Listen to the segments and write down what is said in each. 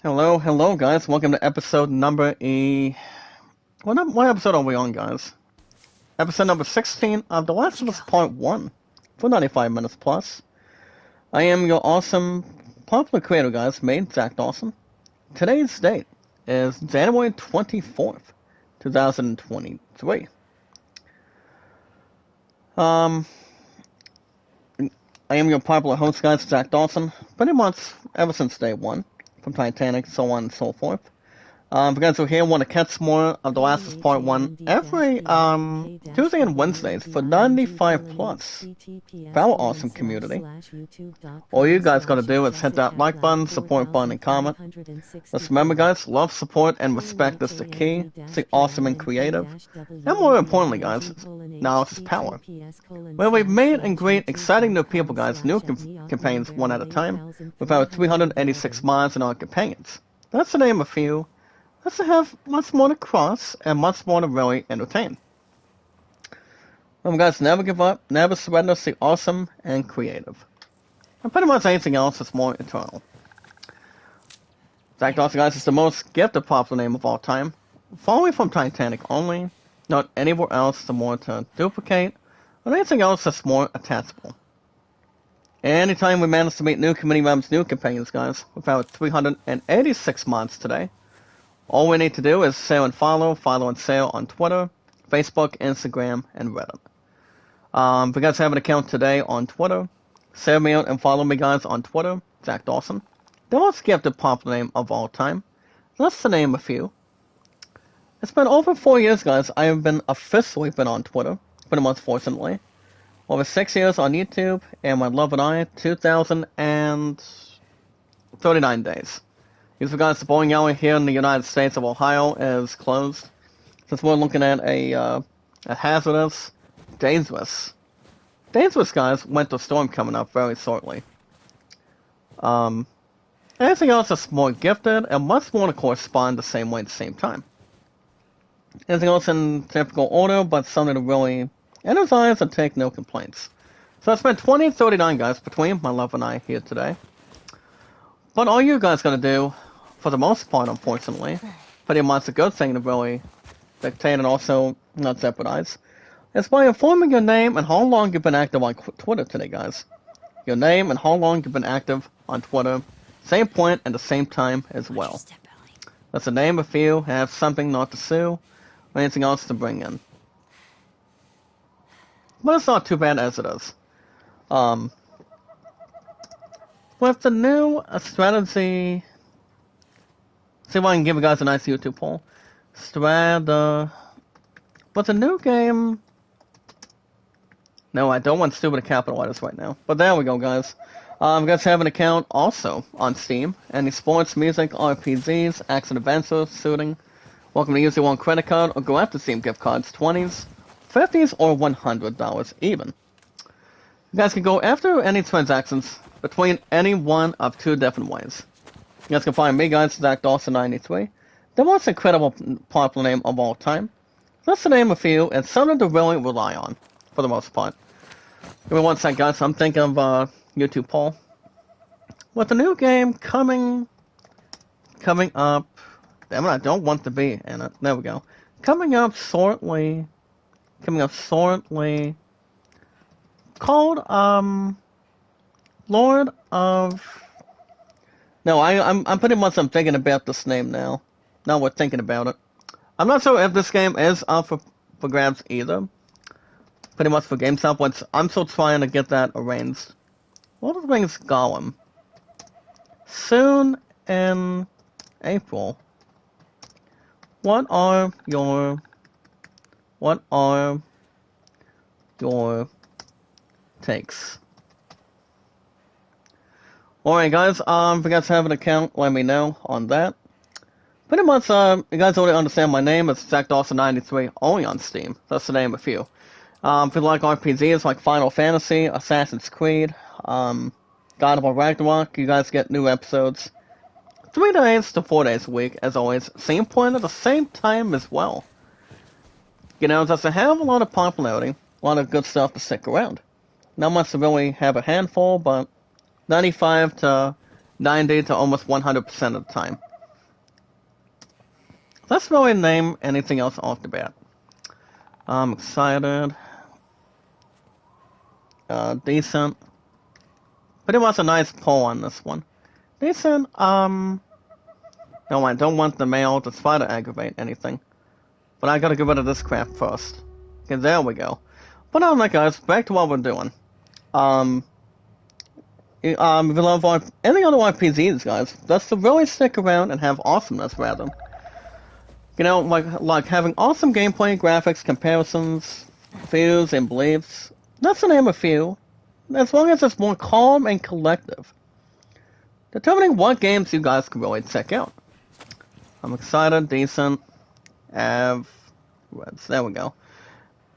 Hello, hello, guys. Welcome to episode number what episode are we on, guys? Episode number 16 of The Last of Us Part 1 for 95 minutes plus. I am your awesome, popular creator, guys, made Zach Dawson. Today's date is January 24th, 2023. I am your popular host, guys, Zach Dawson, pretty much ever since day one, from Titanic, so on and so forth. If you guys are here want to catch more of The Last of Us Part 1 every Tuesday and Wednesdays for 95 plus for our awesome community. All you guys gotta do is hit that like button, support button, and comment. Let's remember, guys, love, support, and respect is the key. Stay awesome and creative. And more importantly, guys, knowledge is power. Well, we've made and greet exciting new people, guys, new campaigns one at a time, with our 386 mods and our companions. That's to name a few. Let's have much more to cross and much more to really entertain. Remember, guys, never give up, never surrender, stay awesome and creative. And pretty much anything else is more eternal. Zach Dawson, guys, is the most gifted popular name of all time. Following from Titanic only, not anywhere else the more to duplicate, or anything else that's more attachable. Anytime we manage to meet new community members, new companions, guys, with our 386 mods today, all we need to do is share and follow and share on Twitter, Facebook, Instagram, and Reddit. If you guys have an account today on Twitter, share me out and follow me, guys, on Twitter, Zach Dawson. The most gifted popular name of all time. Let's to name a few. It's been over 4 years, guys. I have been officially on Twitter, pretty much fortunately. Over 6 years on YouTube, and my love and I, 2,039 days. These guys, the bowling alley here in the United States of Ohio is closed, since we're looking at a hazardous, dangerous, guys, winter storm coming up very shortly. Anything else that's more gifted and much more to correspond the same way at the same time. Anything else in typical order, but something to really energize and take no complaints. So it's been 2039, guys, between my love and I here today. But all you guys gotta do, for the most part, unfortunately, pretty much a good thing to really dictate and also not jeopardize, is by informing your name and how long you've been active on Twitter today, guys. Your name and how long you've been active on Twitter, same point and the same time as well. That's a name a few, have something not to sue, or anything else to bring in. But it's not too bad as it is. With the new strategy, see if I can give you guys a nice YouTube poll. But the new game, no, I don't want stupid capital letters right now. But there we go, guys. You guys have an account also on Steam. Any sports, music, RPGs, action adventure, shooting. Welcome to use your one credit card or go after Steam gift cards, 20s, 50s, or $100 even. You guys can go after any transactions between any one of two different ways. You guys can find me, guys, Zach Dawson 93, the most incredible popular name of all time. That's to name a few, and something to really rely on, for the most part. Give me one sec, guys, I'm thinking of YouTube poll. With the new game coming up, damn it, I don't want to be in it, there we go. Coming up shortly, called, Lord of... No, I'm pretty much thinking about this name now. Now we're thinking about it. I'm not sure if this game is up for grabs either. Pretty much for GameStop, but I'm still trying to get that arranged. Lord of the Rings Gollum. Soon in April. What are your takes? Alright, guys, if you guys have an account, let me know on that. Pretty much, you guys already understand my name. It's Zach Dawson 93, only on Steam. That's the name of few. If you like RPGs like Final Fantasy, Assassin's Creed, God of War Ragnarok, you guys get new episodes 3 days to 4 days a week, as always. Same point at the same time as well. You know, just to have a lot of popularity, a lot of good stuff to stick around. Not much to really have a handful, but 95 to 90 to almost 100% of the time. Let's really name anything else off the bat. I'm excited. Decent. Pretty much a nice pull on this one. Decent, no, I don't want the male to try to aggravate anything. But I gotta get rid of this crap first. Okay, there we go. But alright guys, back to what we're doing. If you love any other RPGs, guys, just to really stick around and have awesomeness, rather. You know, like having awesome gameplay, graphics, comparisons, views, and beliefs. That's to name a few. As long as it's more calm and collective. Determining what games you guys can really check out. I'm excited, decent, there we go.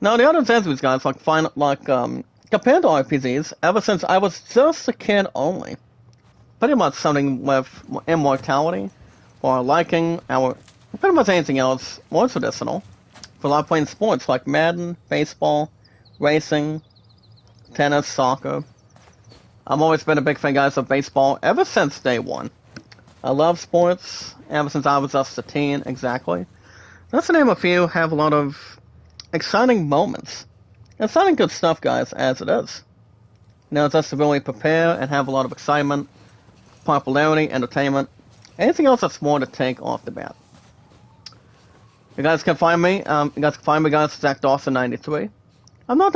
Now the other things, guys, compared to RPGs, ever since I was just a kid only, pretty much something with immortality, or liking pretty much anything else more traditional. For a lot of playing sports like Madden, baseball, racing, tennis, soccer. I've always been a big fan, guys, of baseball ever since day one. I love sports ever since I was just a teen, exactly. That's to name a few, have a lot of exciting moments. Exciting good stuff, guys, as it is. You know, just to really prepare and have a lot of excitement, popularity, entertainment, anything else that's more to take off the bat. You guys can find me, guys, Zach Dawson 93. I'm not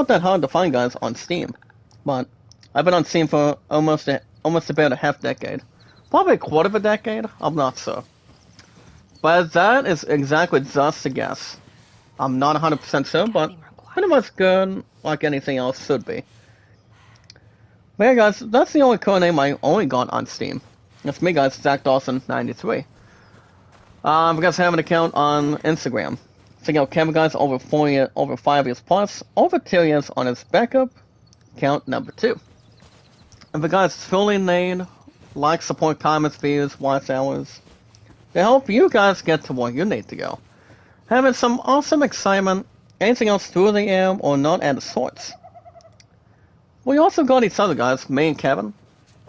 that hard to find, guys, on Steam, but I've been on Steam for almost about a half decade. Probably a quarter of a decade, I'm not sure. But that is exactly just a guess. I'm not 100% sure, but pretty much good, like anything else should be. But yeah, guys, that's the only current name I only got on Steam. That's me, guys, Zach Dawson 93. You guys have an account on Instagram. Check out Kevin, guys, over 5 years plus, over 2 years on his backup account number 2. If you guys truly need like, support, comments, views, watch hours, to help you guys get to where you need to go. Having some awesome excitement, anything else through the air or not at sorts. We also got each other, guys, me and Kevin,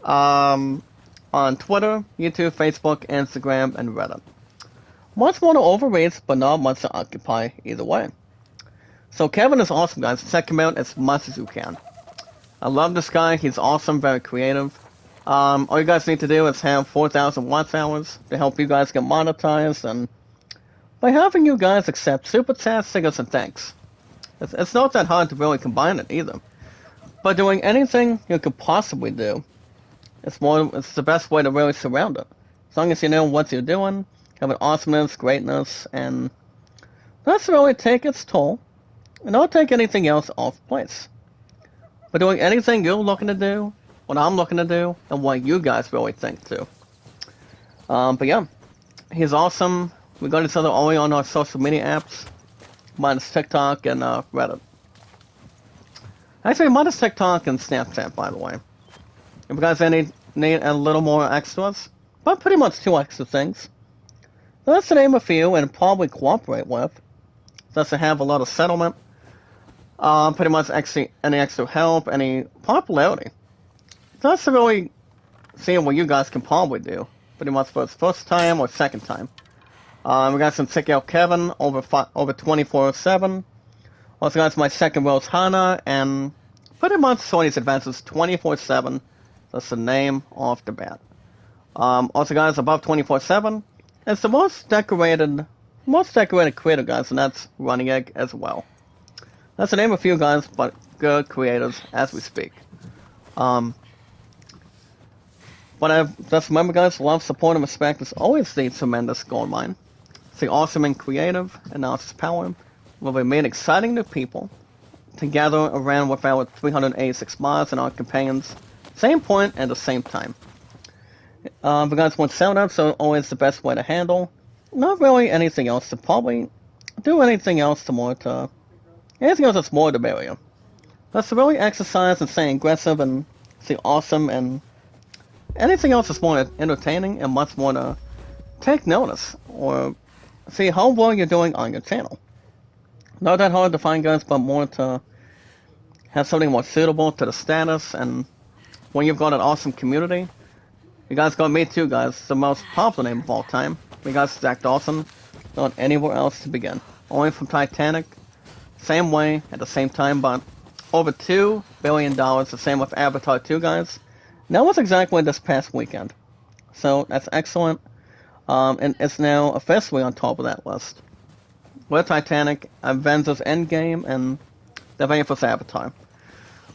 on Twitter, YouTube, Facebook, Instagram, and Reddit. Much more to overreach, but not much to occupy either way. So Kevin is awesome, guys. Check him out as much as you can. I love this guy. He's awesome, very creative. All you guys need to do is have 4,000 watch hours to help you guys get monetized, and by having you guys accept super chats, stickers, and thanks. It's not that hard to really combine it either. By doing anything you could possibly do, it's the best way to really surround it. As long as you know what you're doing, have an awesomeness, greatness, and that's really take its toll, and not take anything else off place. By doing anything you're looking to do, what I'm looking to do, and what you guys really think too. But yeah, he's awesome. We got each other only on our social media apps, minus TikTok and Reddit. Actually, minus TikTok and Snapchat, by the way. If you guys need a little more extras, but pretty much 2 extra things. That's to name a few and probably cooperate with. Just to have a lot of settlement. Pretty much any extra help, any popularity. That's to really see what you guys can probably do. Pretty much for his first time or second time. We guys can check out Kevin over 24/7. Also guys, my second Rose Hana, and pretty much Sony's advances 24/7. That's the name off the bat. Also guys, above 24/7, it's the most decorated creator, guys, and that's Running Egg as well. That's the name of a few guys, but good creators as we speak. But just remember, guys, love, support, and respect is always the tremendous gold mine. Stay awesome and creative, and now it's power. We'll be meeting exciting new people to gather around with our 386 mods and our companions. Same point at the same time. If you guys want shoutouts, so always the best way to handle. Not really anything else to probably do anything else anything else that's more the barrier. That's to really exercise and stay aggressive and stay awesome, and anything else that's more entertaining and much more to take notice or see how well you're doing on your channel. Not that hard to find, guys, but more to have something more suitable to the status, and when you've got an awesome community. You guys got me too, guys. The most popular name of all time. We got Zach Dawson. Not anywhere else to begin. Only from Titanic. Same way, at the same time, but over $2 billion, the same with Avatar 2, guys. And that was exactly this past weekend. So, that's excellent. And it's now officially on top of that list. With Titanic, Avengers Endgame, and the very first Avatar.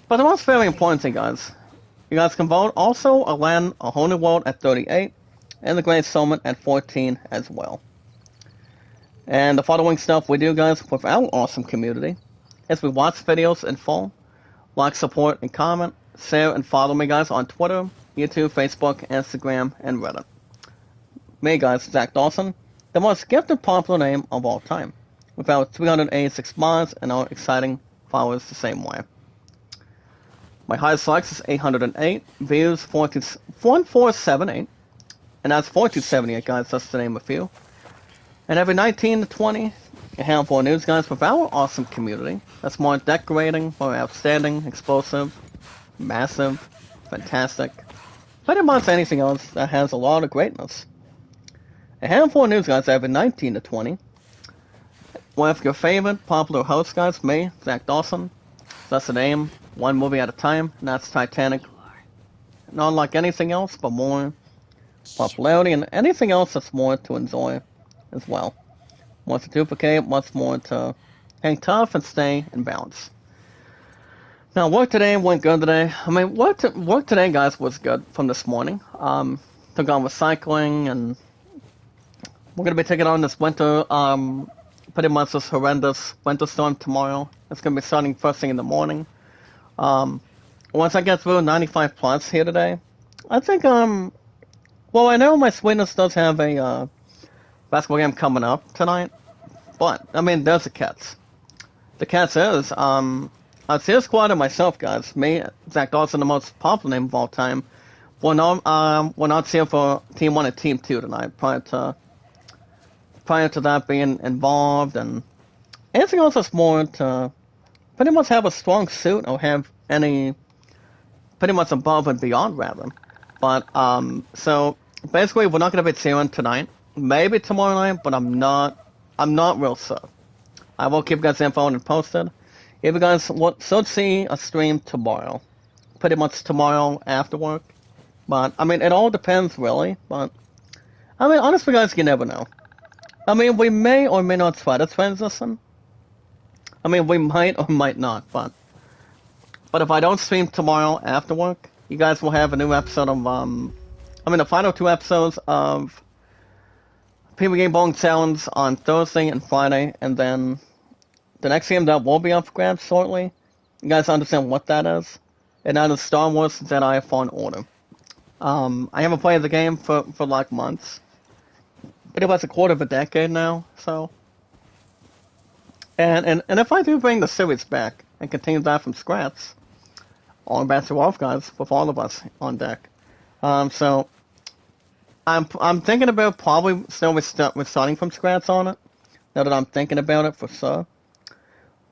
But the most very important thing, guys, you guys can vote also Aladdin, A Whole New World at 38, and The Great Showman at 14 as well. And the following stuff we do, guys, with our awesome community is we watch videos in full, like, support, and comment, share, and follow me, guys, on Twitter, YouTube, Facebook, Instagram, and Reddit. Me, guys, Zach Dawson, the most gifted popular name of all time, with our 386 mods and our exciting followers the same way. My highest likes is 808, views 1478, and that's 4278, guys, that's to name a few. And every 19 to 20, a handful of news, guys, with our awesome community. That's more decorating, more outstanding, explosive, massive, fantastic, pretty much anything else that has a lot of greatness. A handful of news, guys, every 19 to 20. With your favorite popular host, guys, me, Zach Dawson. That's the name, one movie at a time, and that's Titanic. Not like anything else, but more popularity and anything else that's more to enjoy as well. More to duplicate, much more to hang tough and stay in balance. Now, work today went good today. I mean, work today, guys, was good from this morning. Took on with cycling, and we're going to be taking on this winter, pretty much this horrendous winter storm tomorrow. It's going to be starting first thing in the morning. Once I get through 95 plus here today, I think, well, I know my Sweetness does have a, basketball game coming up tonight, but, I mean, there's the Cats. The Cats is, I'd say a squad of myself, guys. Me, Zach Dawson, the most popular name of all time. We're not here for Team 1 and Team 2 tonight, prior to that being involved, and anything else that's more to pretty much have a strong suit or have any pretty much above and beyond, rather. But, so, basically, we're not going to be cheering tonight. Maybe tomorrow night, but I'm not real sure. I will keep you guys info and posted. If you guys should see a stream tomorrow. Pretty much tomorrow after work. But, I mean, it all depends, really. But, I mean, honestly, guys, you never know. I mean, we may or may not try to transition. I mean, we might or might not, but if I don't stream tomorrow after work, you guys will have a new episode of, I mean, the final 2 episodes of People Game Bowling Challenge on Thursday and Friday, and then the next game that will be up for grabs shortly. You guys understand what that is? And that is Star Wars Jedi Fallen Order. I haven't played the game for like months. It was a quarter of a decade now, so. And if I do bring the series back and continue that from scratch, all bets are off, guys, with all of us on deck. So I'm thinking about probably still starting from scratch on it. Now that I'm thinking about it for sure.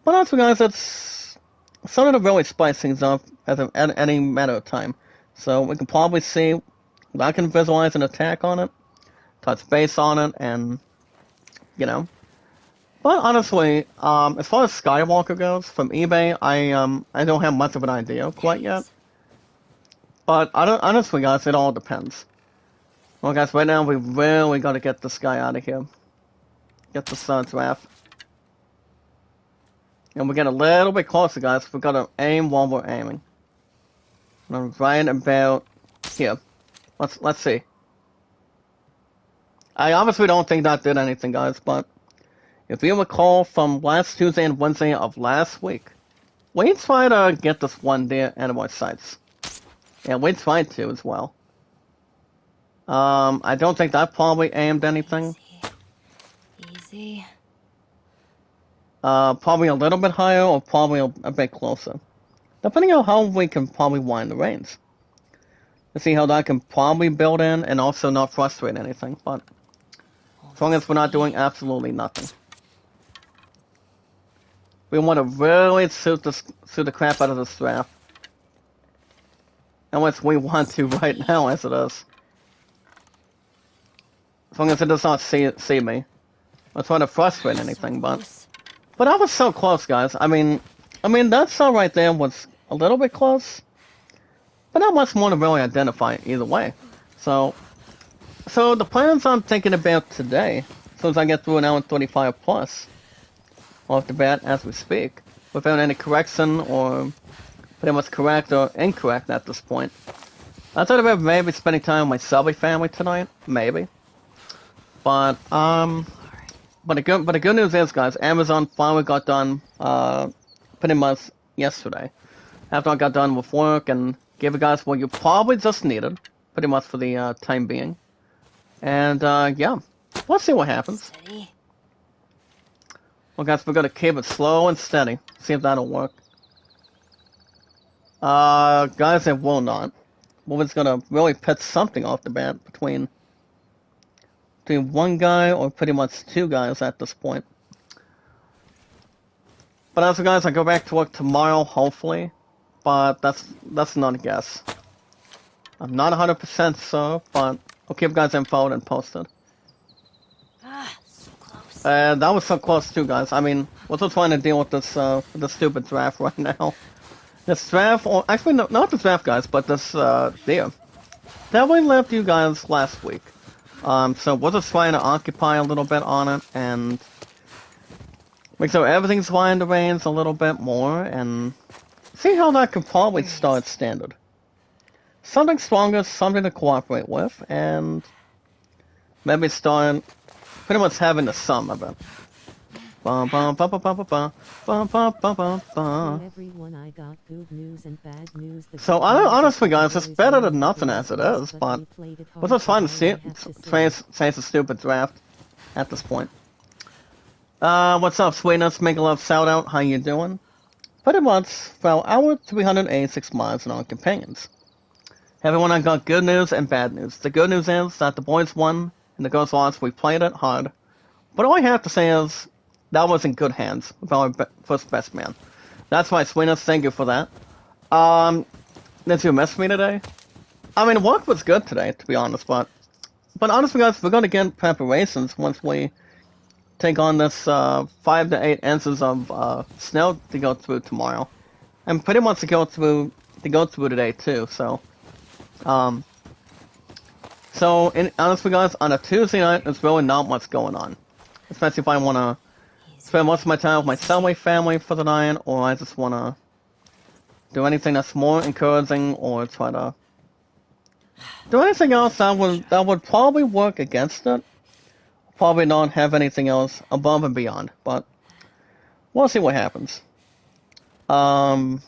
But also, guys, it's something to really spice things up at any matter of time. So we can probably see, I can visualize an attack on it, touch base on it, and, you know. But honestly, as far as Skywalker goes, from eBay, I don't have much of an idea quite yet. But honestly, guys, it all depends. Well, guys, right now we really got to get this guy out of here. Get the draft. And we get a little bit closer, guys. We got to aim while we're aiming. I'm right about here. Let's see. I obviously don't think that did anything, guys, but if you recall from last Tuesday and Wednesday of last week, we tried to get this one there out of our sights. And we tried to as well. I don't think that probably aimed anything. Easy. Probably a little bit higher or probably a bit closer. Depending on how we can probably wind the reins. To see how that can probably build in and also not frustrate anything, but as long as we're not doing absolutely nothing. We want to really suit the crap out of this draft. And which we want to right now as it is. as long as it does not see me. I'm trying to frustrate anything, but Close. I was so close, guys. I mean that cell right there was a little bit close, but not much more to really identify either way. So the plans I'm thinking about today, as soon as I get through an hour and 35 plus, off the bat as we speak, without any correction or pretty much correct or incorrect at this point. I thought about maybe spending time with my Subway family tonight, maybe. But the good news is, guys, Amazon finally got done pretty much yesterday. After I got done with work and gave you guys what you probably just needed, pretty much for the time being. And yeah, we'll see what happens. Steady. Well, guys, we're gonna keep it slow and steady. See if that'll work. Guys, it will not. Well, it's gonna really pit something off the bat between one guy or pretty much two guys at this point. But as for guys, I go back to work tomorrow, hopefully. But that's not a guess. I'm not 100% sure, but I'll keep guys info and posted. Ah, so close. That was so close too, guys. I mean, we're still trying to deal with this stupid draft right now. This draft, or actually no, not this draft, guys, but this deer. That we left you guys last week. So we're just trying to occupy a little bit on it and make sure everything's lined the reins a little bit more and see how that could probably start standard. Something stronger, something to cooperate with, and maybe start pretty much having the sum of it. Everyone, I got good news and bad news. So honestly, guys, it's better than nothing as it is, but we're just trying to change the stupid draft at this point. What's up, sweetness? Make a love shout out. How you doing? Pretty much for our 386 miles and our companions. Everyone, I got good news and bad news. The good news is that the boys won and the girls lost. We played it hard, but all I have to say is that was in good hands with our first best man. That's why, sweetness, thank you for that. Did you miss me today? I mean, work was good today, to be honest, but honestly, guys, we're gonna get preparations once we take on this 5 to 8 inches of snow to go through tomorrow, and pretty much to go through today too. So, honestly, guys, on a Tuesday night, there's really not much going on, especially if I wanna spend most of my time with my Subway family for the night, or I just wanna do anything that's more encouraging, or try to do anything else that would probably work against it. Probably not have anything else above and beyond, but we'll see what happens. You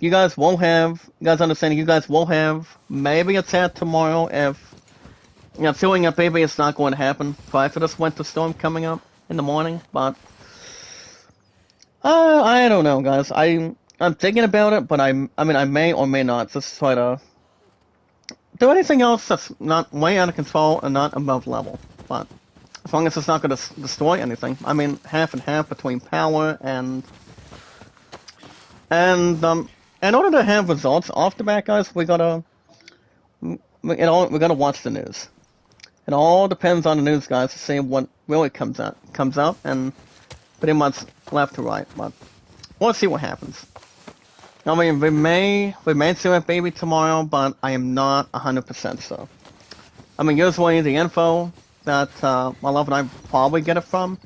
guys understand, you guys will have maybe a chat tomorrow if, feeling up maybe it's not going to happen prior to this winter storm coming up in the morning, but I don't know, guys. I'm thinking about it, but I may or may not just try to do anything else that's not way out of control and not above level, but as long as it's not going to destroy anything. I mean, half and half between power and in order to have results off the bat, guys, we gotta watch the news. It all depends on the news, guys, to see what really comes up, and pretty much left to right. But we'll see what happens. I mean, we may see that baby tomorrow, but I am not 100% sure. I mean, usually the info that my love and I probably get it from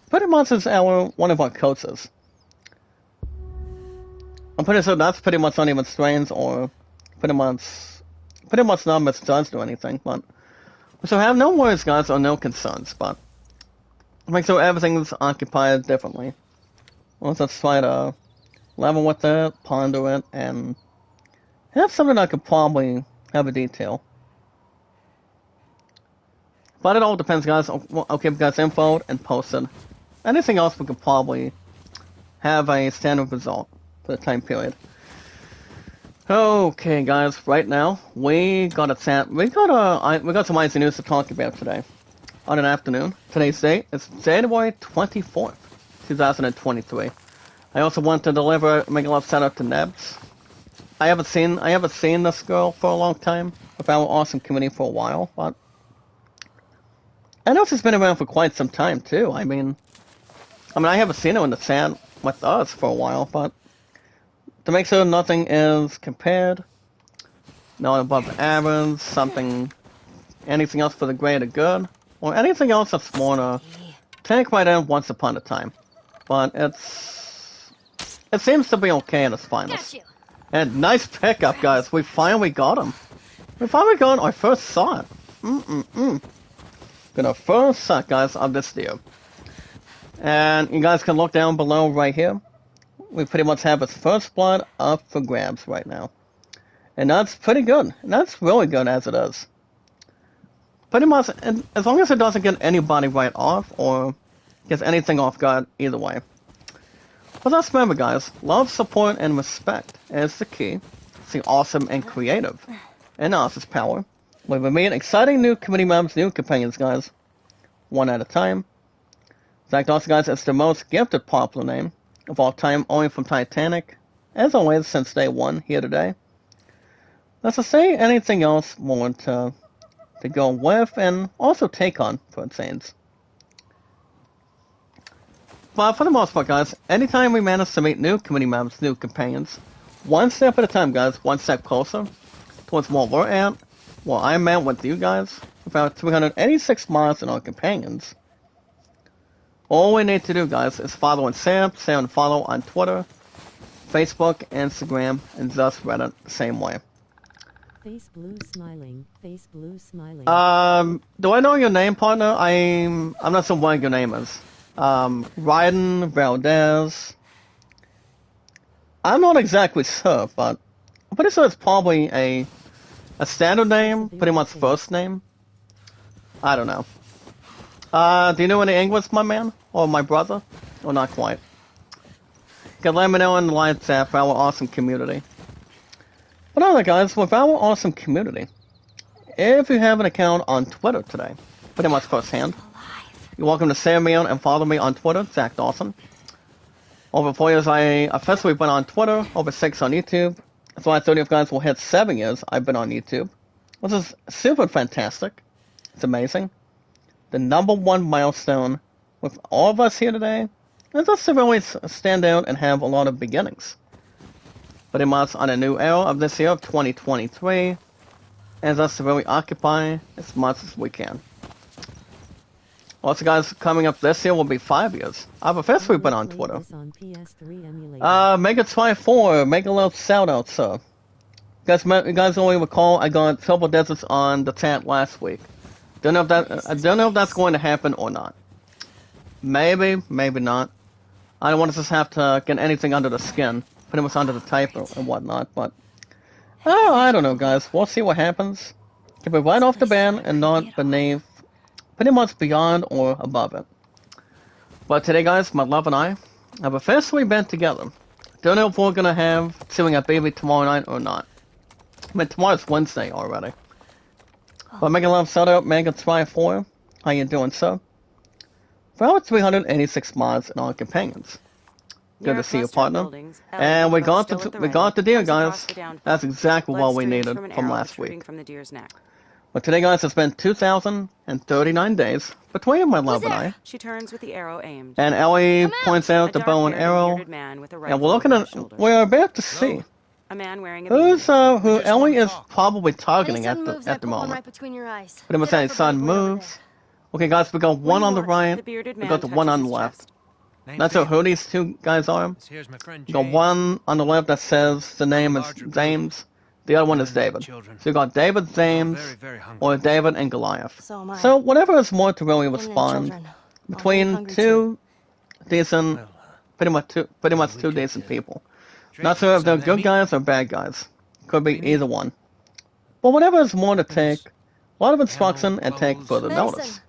pretty much is one of our coaches. I'm pretty sure that's pretty much not even strains or pretty much not misjudged or anything, but so have no worries, guys, or no concerns, but make sure everything's occupied differently. Let's just try to level with it, ponder it, and have something that could probably have a detail. But it all depends, guys. I'll keep you guys info and posted. Anything else, we could probably have a standard result for the time period. Okay, guys. Right now, we got some icy news to talk about today. On an afternoon. Today's date is January 24th, 2023. I also want to make a love shout out to Nebs. I haven't seen this girl for a long time, with our awesome community for a while, but Enos has been around for quite some time too. I haven't seen her in the chat with us for a while, but to make sure nothing is compared, not above average, anything else for the greater good, or anything else that's more to take right in once upon a time. But it seems to be okay in its Got finest. you. And nice pickup, guys. We finally got him. We finally got our first shot. Got our first shot, guys, of this deal. And you guys can look down below right here. We pretty much have his first blood up for grabs right now. And that's pretty good. And that's really good as it is. Pretty much, and as long as it doesn't get anybody right off or gets anything off guard either way. But let's remember, guys, love, support, and respect is the key. See awesome and creative. And Oz's power. We will meet exciting new community members, new companions, guys. One at a time. In fact, also, guys, it's the most gifted popular name of all time, only from Titanic. As always, since day one, here today. Let's just say anything else more to go with and also take on for Insanes. But for the most part, guys, anytime we manage to meet new community members, new companions, one step at a time, guys, one step closer towards where we're at, where I'm at with you guys, with our 386 mods and our companions. All we need to do, guys, is follow and say and follow on Twitter, Facebook, Instagram, and just Reddit the same way. Face blue smiling. Face blue smiling. Do I know your name, partner? I'm not sure what your name is. Ryden Valdez. I'm not exactly sure, but I'm pretty sure it's probably a standard name, pretty much first name. I don't know. Do you know any English, my man? Or my brother? Or not quite? You can let me know in the live chat for our awesome community. But alright, guys, with our awesome community, if you have an account on Twitter today, pretty much firsthand, you're welcome to share me out and follow me on Twitter, Zach Dawson. Over 4 years, I officially been on Twitter, over 6 on YouTube. So I thought you guys will hit 7 years I've been on YouTube, which is super fantastic. It's amazing. The #1 milestone with all of us here today is just to really stand out and have a lot of beginnings. Pretty much on a new era of this year of 2023, and just to really occupy as much as we can. Also, guys, coming up this year will be 5 years. I've officially been on Twitter. Mega 24, make a little shout out, sir. You guys only recall I got Triple Deserts on the chat last week. I don't know if that's going to happen or not. Maybe, maybe not. I don't want to just have to get anything under the skin, pretty much under the type and whatnot, but I don't know, guys. We'll see what happens. Keep it right off the bat and not beneath, pretty much beyond or above it. But today, guys, my love and I have officially been together. Don't know if we're gonna have Chewing Up Baby tomorrow night or not. I mean, tomorrow's Wednesday already. But Mega Love shout out, Mega 24. How you doing, sir? For our 386 mods and our companions. Good to see you, partner. And we got the deer, guys. That's exactly what we needed from last week. But today, guys, it's been 2,039 days between my love and I. She turns with the arrow aimed. And Ellie points out the bow and arrow. And we're about to see a man wearing who Ellie is probably targeting at the moment. Right between your eyes. Pretty much any sun moves. Okay, guys, we got one on the right. We got the one on the left. Not sure who these two guys are. We got one on the left that says the name is James. The other one is David. So you got David, James, or David and Goliath. So whatever is more to really respond between two decent, pretty much two decent people. Not sure if they're good guys or bad guys. Could be either one. But whatever is more to take, a lot of instruction and take further notice.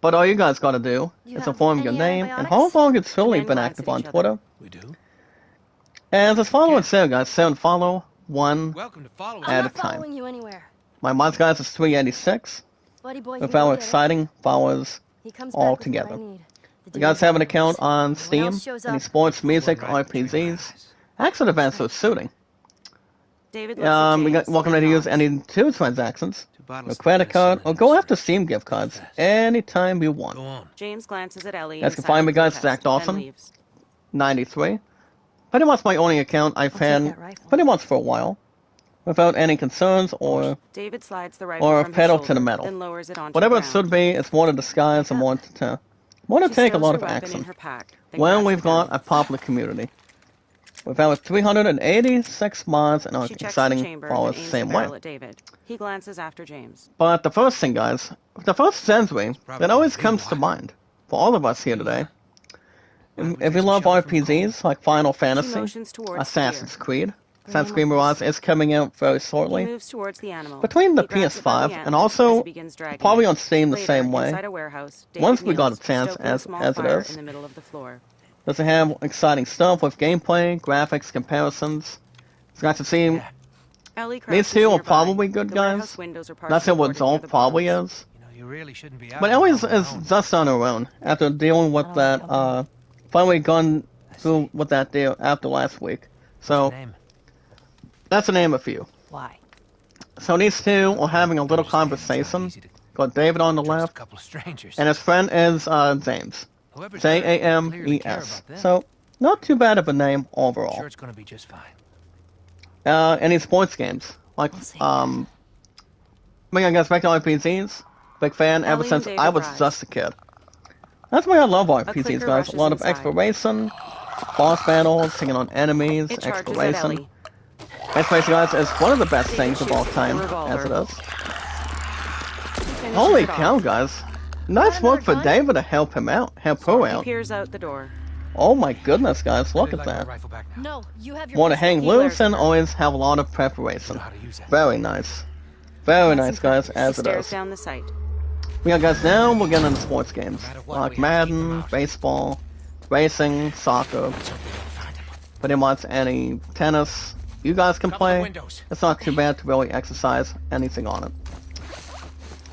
But all you guys gotta do is inform your name and how long it's truly been active on Twitter. We do. And just follow and share, guys. Share and follow one at a time. You anywhere. My mods, guys, is 386. Buddy boy, With our exciting followers all together. You guys have an account on Steam, any sports, music, RPGs, accident events, or shooting. Welcome to use any two transactions. your credit card, or go after Steam gift cards anytime you want. Go on. James glances at Ellie. You guys in can find me, silent guys, protest, Zach Dawson. then leaves. 93. Pretty much my only account I've take had that rifle. pretty much for a while, without any concerns or David slides the rifle or from his pedal to shoulder, the metal. then lowers it onto Whatever the it ground. should be, it's more to disguise and more to She take a stows lot her of weapon in action. her pack, then Well, grabs we've the got gun. a popular community. We've had 386 mods and are She checks the exciting chamber, followers then the aims same the way. barrel at David. He glances after James. But the first thing, guys, the first Sensui that always comes to mind for all of us here today, if you love RPGs like Final She Fantasy, motions towards Assassin's the Creed, Assassin's Creed Mirage is coming out very deer. He shortly. moves towards the animal. Between the He grabs it by the PS5 and antlers also as he begins dragging probably it. on Steam the Later, same way, inside a warehouse, David once we got a kneels, chance stoking a small as it fire is. in the middle of the floor. Does it have exciting stuff with gameplay, graphics, comparisons? It's got to see. Yeah. Ellie These crouches two are nearby. probably good The guys. warehouse windows are That's partially what boarded near Zol the probably blinds. is. You know, you really shouldn't be out. But there Ellie's on your is own. just on her own after dealing with that, finally gone through with that deal after last week. So, Name? that's to name a few. Why? So these two are having a little conversation. Easy to Got David on the trust a left, couple of strangers. and his friend is James. Whoever's hurt clearly care James. about them. So, not too bad of a name I'm overall. sure it's gonna be just fine. Any sports games, like, We'll see. I guess back to RPGs. Big fan ever Ellie and since David I was rise. just a kid. That's why I love clicker RPGs, guys. A rushes lot of inside. exploration, boss battles, taking on enemies, It charges at exploration. Ellie. Exploration, guys, is one of the best David things of all shoots with time, the as it revolver. is. Finishes Holy it off. cow, guys. Nice work for David to help him out, help her He out. peers out the door. Oh my goodness, guys, look Really at like my that. rifle back now. No, you have your Want to pistol. hang He glares loose at and her. always have a lot of You preparation. know how to use that. Very nice. Very nice, guys, He as it stares is. down the sight. Yeah, guys, now we're getting into sports games. No matter what, Like we have to keep them Madden, out. baseball, racing, soccer, pretty much any tennis. You guys can Cover the play. windows. It's not too bad to really exercise anything on it.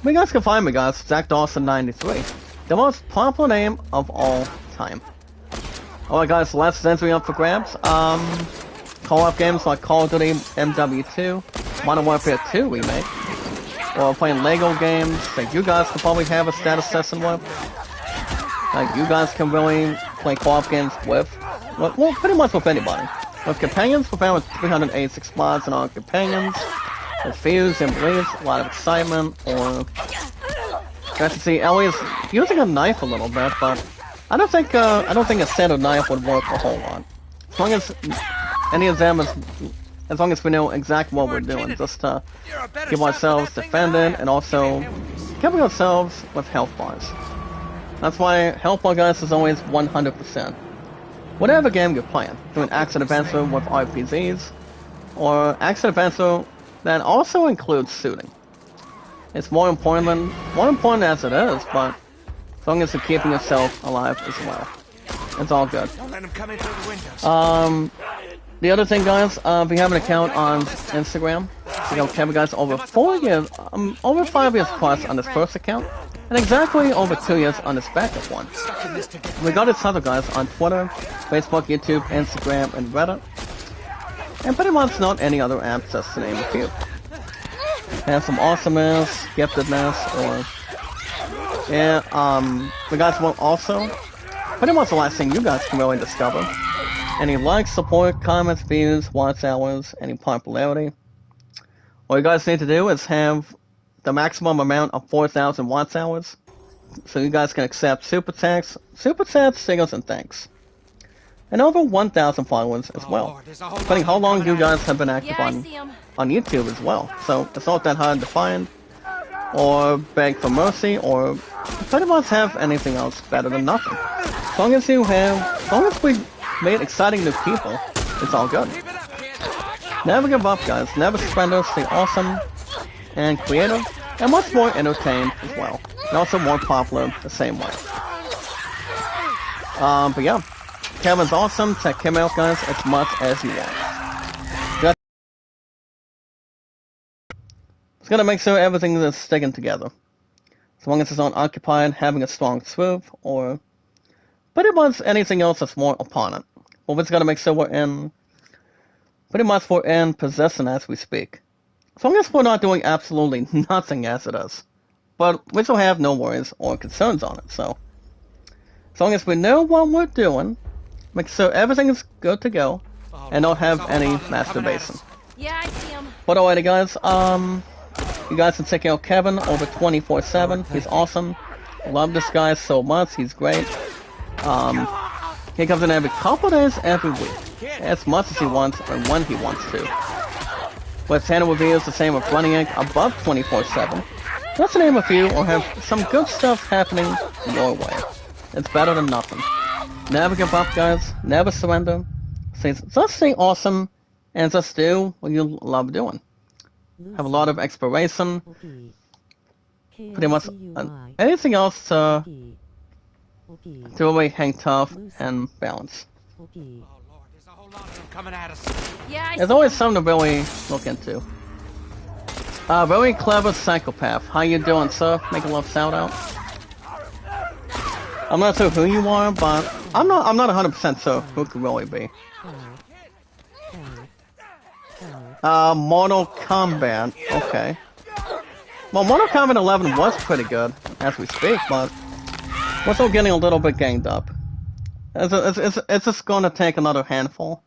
You guys can find me, guys, Zach Dawson 93. The most popular name of all time. Alright guys, last entry up for grabs. Call-up games like Call of Duty MW2, Modern Warfare 2 remake, or playing Lego games that you guys can probably have a status session with. Like, you guys can really play co-op games with, well, pretty much with anybody. With companions, we're found with 386 mods and all companions. With Fuse and Blaze, a lot of excitement, or... Got to see Ellie is using a knife a little bit, but I don't think a standard knife would work a whole lot. As long as any of them as long as we know exactly what we're doing, just to You're a better keep shot ourselves for that thing than I defended am. and also keeping ourselves with health bars. That's why health bar, guys, is always 100%. Whatever game you're playing, doing action adventure with RPGs, or action adventure that also includes shooting. It's more important as it is, but as long as you're keeping yourself alive as well. It's all good. Don't let him come in through the windows. The other thing, guys, if you have an account on Instagram, we have Kevin, guys, over 4 years, over 5 years plus on this first account, and exactly over 2 years on this backup one. Stuck in this together. We got each other, guys, on Twitter, Facebook, YouTube, Instagram, and Reddit. And pretty much not any other apps, just to name a few. Have some awesomeness, giftedness, or... Yeah, we guys will also... Pretty much the last thing you guys can really discover. Any likes, support, comments, views, watch hours, any popularity. All you guys need to do is have the maximum amount of 4,000 watch hours. So you guys can accept super chats, singles, and thanks. And over 1,000 followers as well. Lord, there's a whole Depending lot how of long them you coming at guys have been active Yeah, I see him. on YouTube as well. So it's not that hard to find, or beg for mercy, or pretty much have anything else better than nothing. As long as we made exciting new people, it's all good. Keep it up, kid. Never give up, guys. Never surrender. Stay awesome and creative, and much more entertained as well. And also more popular the same way. But yeah, Kevin's awesome. Check him out, guys, as much as you want. It's gonna make sure everything is sticking together. As long as it's not occupied, having a strong swoop, or pretty much anything else that's more upon it. Well, it's gonna make sure we're in possession as we speak. As long as we're not doing absolutely nothing as it is. But we still have no worries or concerns on it, so. As long as we know what we're doing, make sure everything is good to go, and don't have any masturbation. Yeah, I see him. But alrighty guys, you guys can check out Kevin over 24/7. He's awesome. Love this guy so much, he's great. He comes in every couple days every week. As much as he wants and when he wants to. With channel reviews the same with Running Egg above 24/7. Just to name a few, or have some good stuff happening your way. It's better than nothing. Never give up guys, never surrender. Just stay awesome and just do what you love doing. Have a lot of exploration. Pretty much anything else to really hang tough and balance. Oh Lord, there's a whole lot of them coming at us. Yeah, I There's see always him. something to really look into. Very clever psychopath. How you doing, sir? Make a little shout out. I'm not sure who you are, but I'm not 100% sure who it could really be. Mortal Kombat. Okay. Well, Mortal Kombat 11 was pretty good as we speak, but we're still getting a little bit ganged up. It's just gonna take another handful.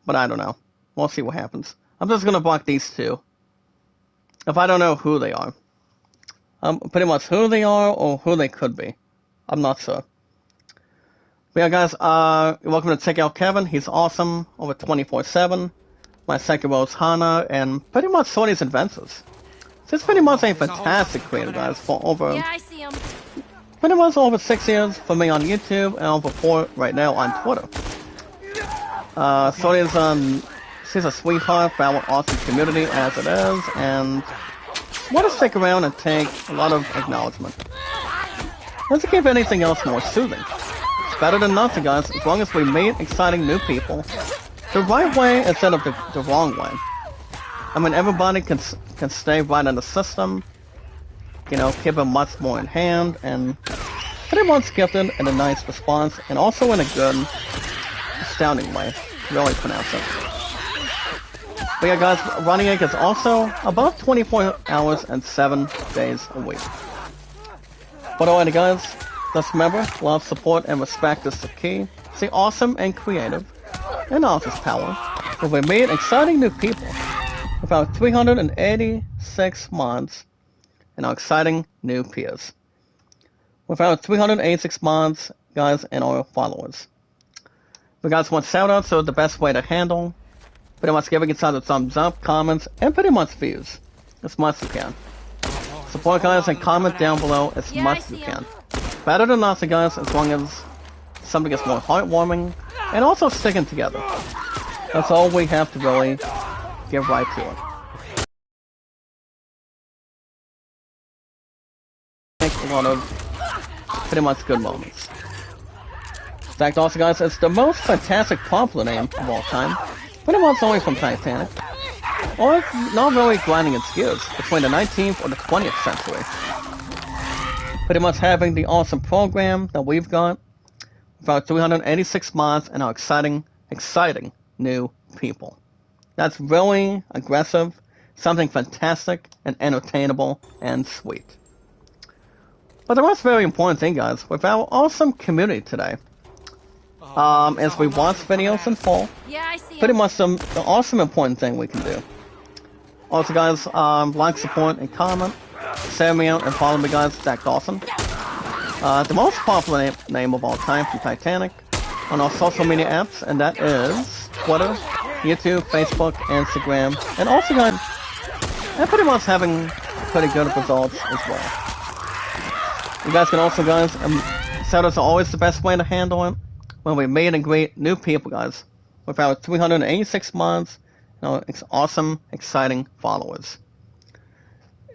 But I don't know. We'll see what happens. I'm just gonna block these two. If I don't know who they are. Pretty much who they are or who they could be. I'm not sure. But yeah guys, you're welcome to check out Kevin. He's awesome over 24/7. My second role is Hana, and pretty much Sony's Adventures. It's pretty much a fantastic creator, guys, for over Yeah, I see him. pretty much over 6 years for me on YouTube, and over 4 right now on Twitter. Sony's she's a sweetheart for our awesome community as it is, and want to stick around and take a lot of acknowledgement. Doesn't keep anything else more soothing. It's better than nothing, guys, as long as we meet exciting new people. The right way instead of the wrong way. I mean, everybody can stay right in the system, you know, keep it much more in hand, and pretty much gifted in a nice response, and also in a good, astounding way. Really pronounce it. But yeah, guys, Running Egg is also about 24 hours and 7 days a week. But alrighty, guys, just remember, love, support, and respect is the key. Stay awesome and creative. And office power, where we meet exciting new people with our 386 mods and our exciting new peers. With our 386 mods, guys, and our followers. If you guys want shoutouts, so the best way to handle, pretty much giving each other thumbs up, comments, and pretty much views. As much as you can. Support guys and comment down below as much as you can. Better than nothing, guys, as long as something gets more heartwarming. And also sticking together. That's all we have to really get right to it. Make a lot of pretty much good moments. In fact, also guys, it's the most fantastic popular name of all time. Pretty much only from Titanic. Or not really grinding its gears between the 19th or the 20th century. Pretty much having the awesome program that we've got. About 386 mods and our exciting new people. That's really aggressive, something fantastic and entertainable and sweet. But the most very important thing, guys, with our awesome community today, is we watch videos in full. Yeah, I see Pretty him. much the awesome important thing we can do. Also, guys, like, support, and comment. Share me out and follow me, guys. Zach Dawson. The most popular name of all time from Titanic on our social media apps, and that is Twitter, YouTube, Facebook, Instagram, and also guys, and pretty much having pretty good results as well. You guys can also, guys, shoutouts are always the best way to handle it when we meet and greet new people, guys, with our 386 mods and our awesome, exciting followers.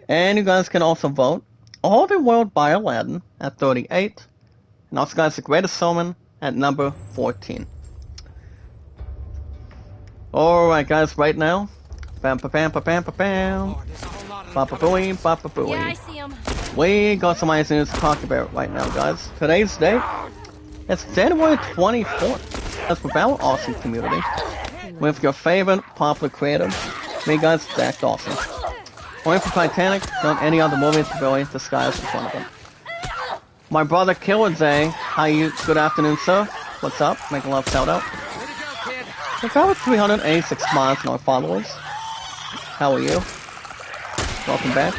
And you guys can also vote All the World by Aladdin at 38, and also guys, The Greatest Showman at number 14. Alright guys, right now, bam pa bam pa bam pa bam, Lord, there's a whole lot of them ba pa coming booey, ba pa Yeah, I booey. see him. We got some nice news to talk about right now, guys. Today's date, it's January 24th. That's with our awesome community, with your favorite popular creator, Me guys, Zach Dawson. Only for Titanic, not any other movies really disguised in front of him. My brother Killer Zay, how you? Good afternoon, sir. What's up? Make a love shout out. Way to go, kid. We've got 386 miles in our followers. How are you? Welcome back.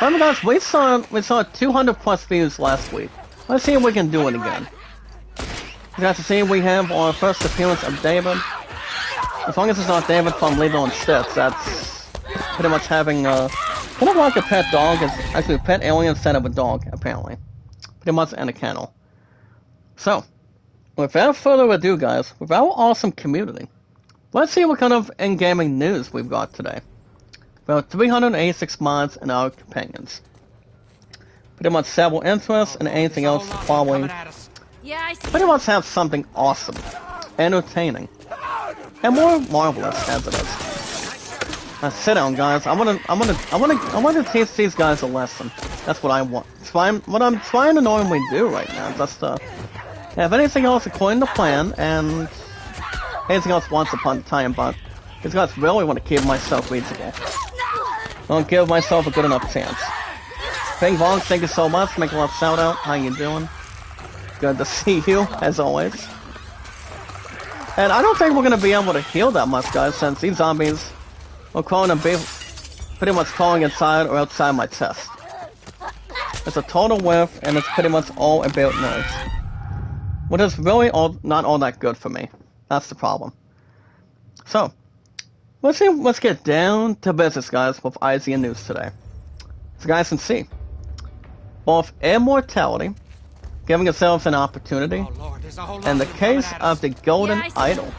Remember guys, we saw 200 plus views last week. Let's see if we can do it again. You guys see we have our first appearance of David. As long as it's not David from Lilo and Stitch, that's pretty much having kind of like a pet dog. It's actually a pet alien instead of a dog, apparently. Pretty much in a kennel. So, without further ado guys, with our awesome community, let's see what kind of in-gaming news we've got today. About 386 mods and our companions. Pretty much several interests and anything else There's a whole lot of them following. coming at us. Yeah, I see. Pretty much have something awesome, entertaining, and more marvelous as it is. Sit down, guys. I want to teach these guys a lesson. That's what I want. What I'm trying to normally do right now. Just have anything else according to plan, and anything else once upon a time. But these guys really want to keep myself reachable. Don't give myself a good enough chance. Ping Vong, thank you so much. Make a love shout out. How you doing? Good to see you, as always. And I don't think we're going to be able to heal that much, guys, since these zombies are crawling and pretty much crawling inside or outside my chest. It's a total whiff, and it's pretty much all about nerves. Which is really not all that good for me. That's the problem. So, let's get down to business, guys, with IGN News today. So guys can see, both immortality, giving yourselves an opportunity, Oh, Lord, there's a whole lot and the of them coming case at of us. the Golden Yeah, I see. Idol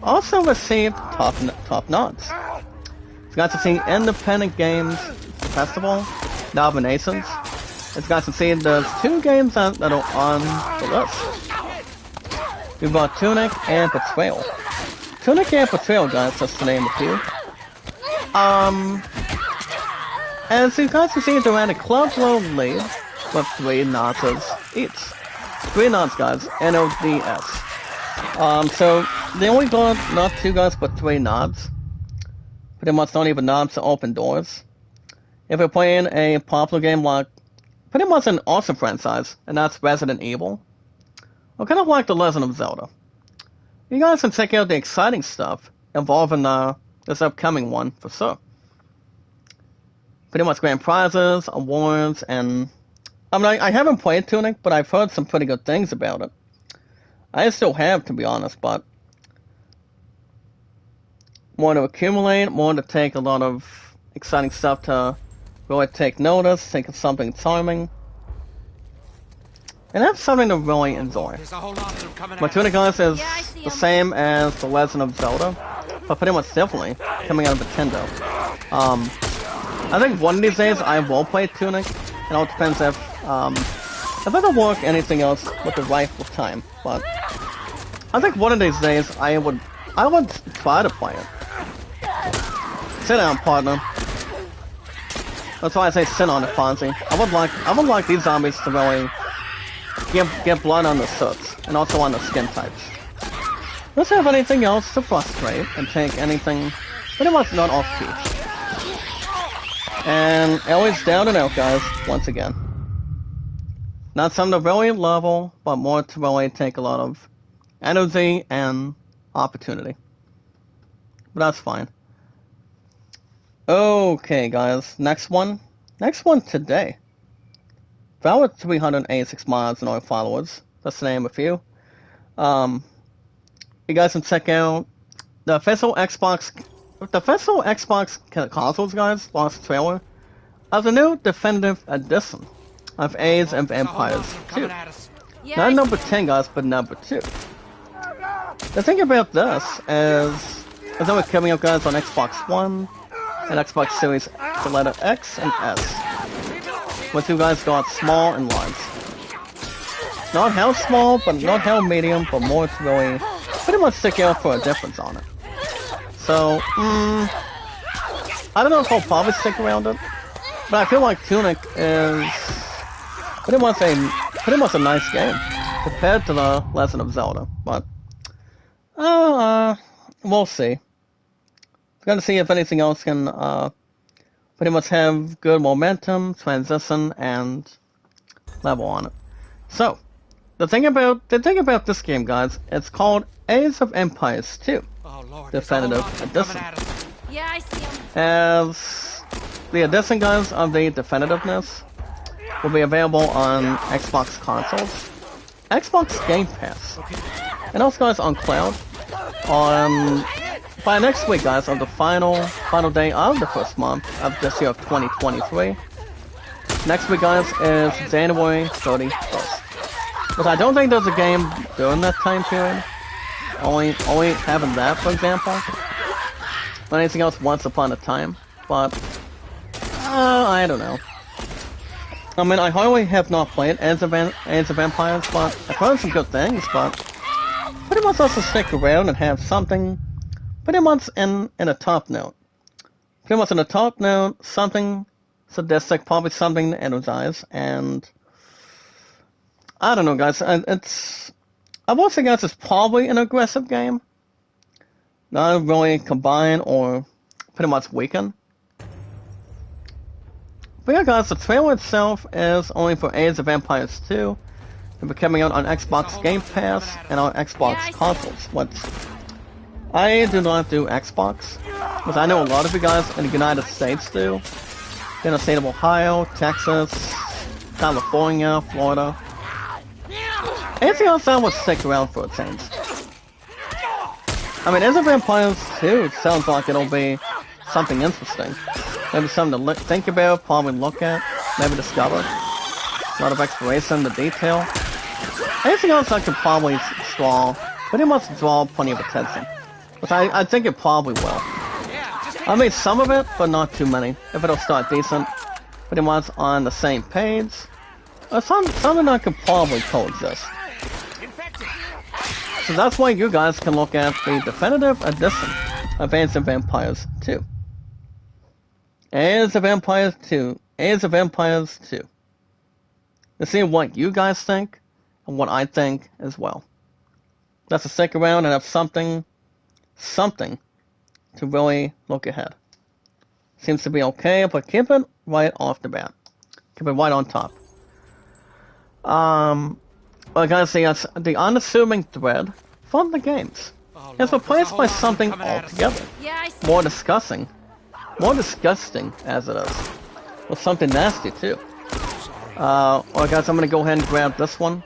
also received top nods. So guys can see Independent Games Festival nominations. As guys can see, there's 2 games that are on the list. We've got Tunic and Betrayal. Tunic and Betrayal, guys, just to name a few. As you guys can see, they're at a club world lead with 3 nods each. 3 nods, guys. NODS. So they only got not 2 guys, but 3 nods. Pretty much not even nods to open doors. If you're playing a popular game like pretty much an awesome franchise, and that's Resident Evil, or kind of like The Legend of Zelda, you guys can check out the exciting stuff involving this upcoming one for sure. Pretty much grand prizes, awards, and I mean, I haven't played Tunic, but I've heard some pretty good things about it. I still have, to be honest, but more to accumulate, more to take a lot of exciting stuff to really take notice, think of something charming, and that's something to really enjoy. There's a whole lot of them coming My at Tunic, us. guys, is Yeah, I see the 'em. same as The Legend of Zelda, but pretty much differently, coming out of Nintendo. I think one of these days I will play Tunic. It all depends if I can work anything else with the right with time. But I think one of these days I would try to play it. Sit down, partner. That's why I say sit on it, Fonzie. I would like these zombies to really get blood on the suits and also on the skin types. Let's have anything else to frustrate and take anything pretty much not off key. And Ellie's down and out, guys, once again. Not something to really level, but more to really take a lot of energy and opportunity. But that's fine. Okay, guys, next one. Next one today. Valid 386 mods and our followers. Just to name a few. You guys can check out the official Xbox consoles, guys, lost trailer of the new definitive edition of Age of There's a whole lot Empires of them 2. coming at us. Yeah, Not I number see. 10, guys, but number 2. The thing about this is that we're coming up, guys, on Xbox One and Xbox Series the letter X and S. Which you guys got small and large. Not how small, but not how medium, but more to really pretty much stick out for a difference on it. So, I don't know if I'll probably stick around it, but I feel like Tunic is pretty much a nice game compared to the Legend of Zelda. But we'll see. Gotta see if anything else can pretty much have good momentum, transition, and level on it. So, the thing about this game, guys, it's called Age of Empires 2 Oh Lord, there's a whole Definitive lot of them Edition. coming at us. Yeah, I see him. As the edition, guys, of the definitiveness will be available on Xbox consoles, Xbox Game Pass, and also, guys, on cloud. By next week, guys, on the final day of the first month of this year of 2023. Next week, guys, is January 31st. But I don't think there's a game during that time period. Only having that, for example. Or anything else once upon a time. But I don't know. I mean, I hardly have not played Age of Empires, but I've heard some good things, but pretty much also stick around and have something pretty much in a top note. Pretty much in a top note, something sadistic, probably something to energize, and I don't know, guys, I will say, guys, it's probably an aggressive game. Not really combine or pretty much weaken. But yeah, guys, the trailer itself is only for Age of Empires 2. It'll be coming out on Xbox Game Pass and on Xbox consoles. Which I do not do Xbox, because I know a lot of you guys in the United States do. In the state of Ohio, Texas, California, Florida. Anything else that would stick around for a change. I mean, Age of Empires 2 sounds like it'll be something interesting. Maybe something to think about, probably look at, maybe discover. A lot of exploration, the detail. Anything else I could probably pretty much draw plenty of attention. But I think it probably will. I made some of it, but not too many. If it'll start decent, pretty much on the same page. Something that could probably coexist. So that's why you guys can look at the definitive edition of Age of Empires 2. Age of Empires 2. Age of Empires 2. To see what you guys think, and what I think as well. That's to stick around and have something to really look ahead. Seems to be okay, but keep it right off the bat. Keep it right on top. I gotta say, the unassuming thread from the games is replaced by something altogether. Yeah, I see. More disgusting as it is. With something nasty too. Alright guys, I'm gonna go ahead and grab this one.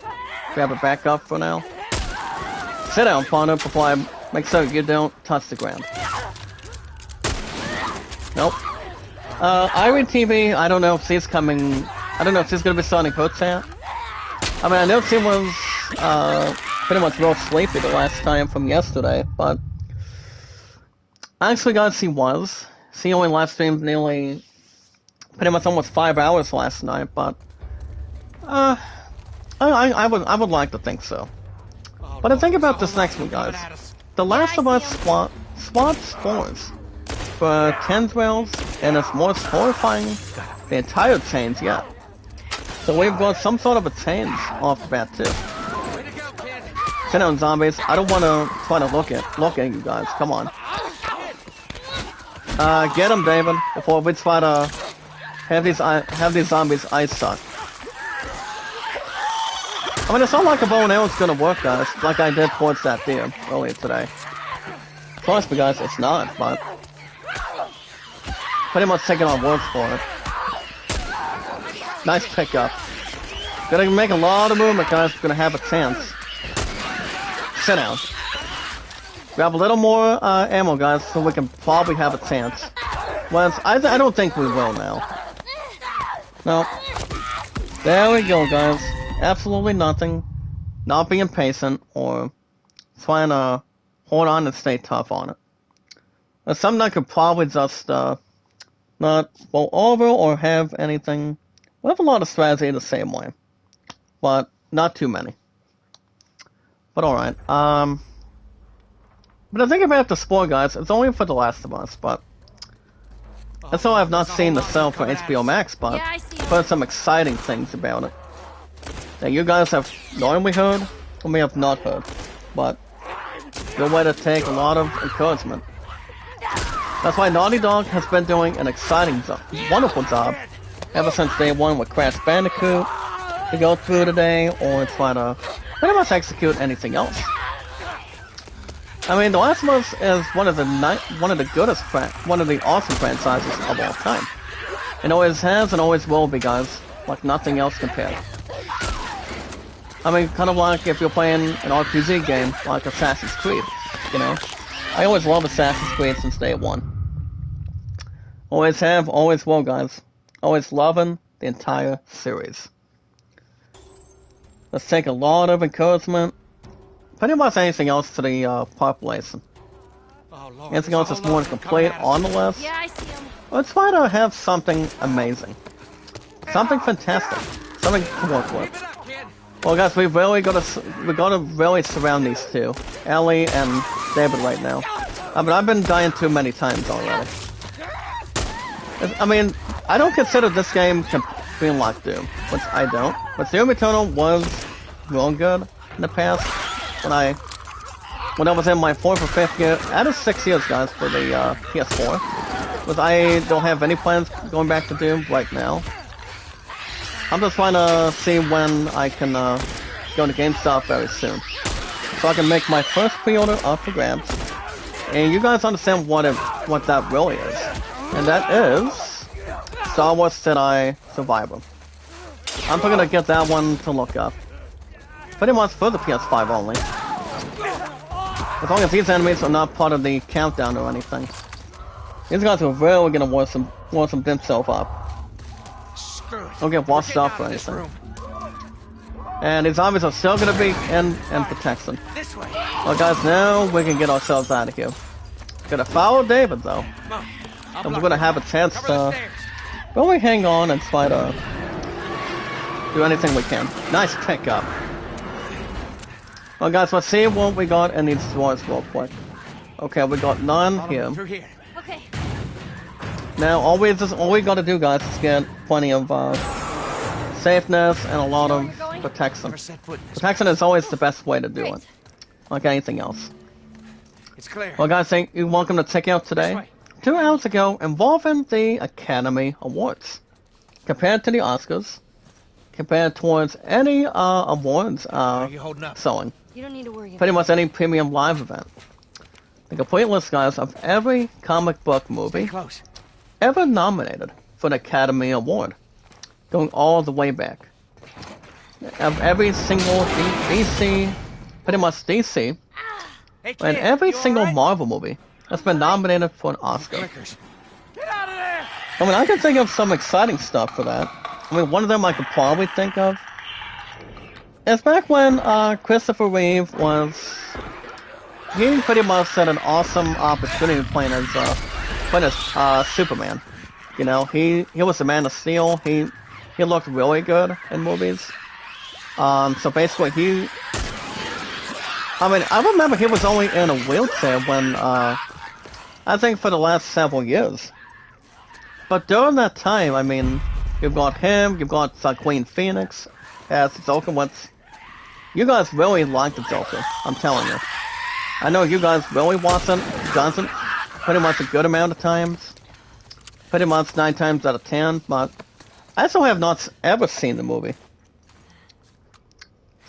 Grab it back up for now. Sit down, Fauna, before I make sure you don't touch the ground. Nope. Irene TV, I don't know if she's coming. I don't know if she's gonna be starting her chat. I mean, I know she was pretty much real sleepy the last time from yesterday, but actually, guys, she was. She only live streamed nearly, pretty much almost 5 hours last night, but I would like to think so. But I think about this next one, guys. The Last of Us SWAT scores for Tendrils, and it's more horrifying the entire change yet. So we've got some sort of a change off the bat too. Sit down, zombies. I don't want to try to look at you guys. Come on. Get them, David, before we try to have these zombies ice sucked. I mean, it's not like a bow and arrow's gonna work, guys, like I did towards that deer earlier today. Trust me, guys, it's not, but pretty much taking our words for it. Nice pickup. Gonna make a lot of movement, guys. We're gonna have a chance. Sit down. Grab a little more ammo, guys, so we can probably have a chance. Well, I don't think we will now. No. There we go, guys. Absolutely nothing. Not being patient or trying to hold on and stay tough on it. There's something I could probably just not roll over or have anything. We have a lot of strategy the same way, but not too many. But alright, but I think about the spoil, guys, it's only for The Last of Us, but that's all I've not seen the sale for HBO Max, but I've heard some exciting things about it that you guys have normally heard, or may have not heard, but good way to take a lot of encouragement. That's why Naughty Dog has been doing an exciting, wonderful job ever since day one with Crash Bandicoot to go through today, or try to pretty much execute anything else. I mean, The Last of Us is one of the awesome franchises of all time. It always has and always will be, guys, like nothing else compared. I mean, kind of like if you're playing an RPG game like Assassin's Creed, you know? I always love Assassin's Creed since day one. Always have, always will, guys. Always loving the entire series. Let's take a lot of encouragement. Pretty much anything else to the population. Oh, Lord, Anything there's else a that's whole more lot of them complete coming at us. on the list. Yeah, I see him. Let's try to have something amazing. Something fantastic. Something to work with. Keep it up, kid. Well, guys, we gotta really surround these two, Ellie and David, right now. But I've been dying too many times already. I mean, I don't consider this game being like Doom, which I don't. But Doom Eternal was real good in the past when I was in my 4th or 5th year. Out of 6 years, guys, for the PS4. But I don't have any plans going back to Doom right now. I'm just trying to see when I can go to GameStop very soon, so I can make my first pre-order up for grabs. And you guys understand what that really is, and that is Star Wars Jedi Survivor. I'm probably gonna get that one to look up, pretty much for the PS5 only. As long as these enemies are not part of the countdown or anything. These guys are really gonna warm themselves up. Screw it. Don't get washed We're off or getting out of this anything. room. And these zombies are still gonna be in protection. This way. Well, guys, now we can get ourselves out of here. Gotta follow David, though. Come on. I'll And we're block gonna you. have a chance Cover the to stairs. really hang on and try to do anything we can. Nice pickup. Well, guys, let's see what we got in these drawers real quick. Okay, we got none Follow here. me through here. Okay. Now, all we gotta do, guys, is get plenty of safeness and a lot of protection. Never set foot in this. Protection is always the best way to do Great. it, like anything else. It's clear. Well, guys, thank you. Welcome to Check Out today. This way. 2 hours ago, involving the Academy Awards. Compared to the Oscars, compared towards any awards How are you holding up? selling. You don't need to worry. Pretty much any premium live event. The complete list, guys, of every comic book Stay movie close. ever nominated for an Academy Award. Going all the way back. Of every single DC, pretty much DC, Hey, kid, and every you all single right? Marvel movie that's been nominated for an Oscar. Clickers. Get out of there! I mean, I can think of some exciting stuff for that. I mean, one of them I could probably think of is back when Christopher Reeve he pretty much had an awesome opportunity playing as Superman. You know, he was the Man of Steel. He looked really good in movies. So basically I mean, I remember he was only in a wheelchair when, I think for the last several years. But during that time, I mean, you've got him, you've got Queen Phoenix as Joker. You guys really like the Joker, I'm telling you. I know you guys really watch it, doesn't, pretty much a good amount of times. Pretty much 9 times out of 10, but I still have not ever seen the movie.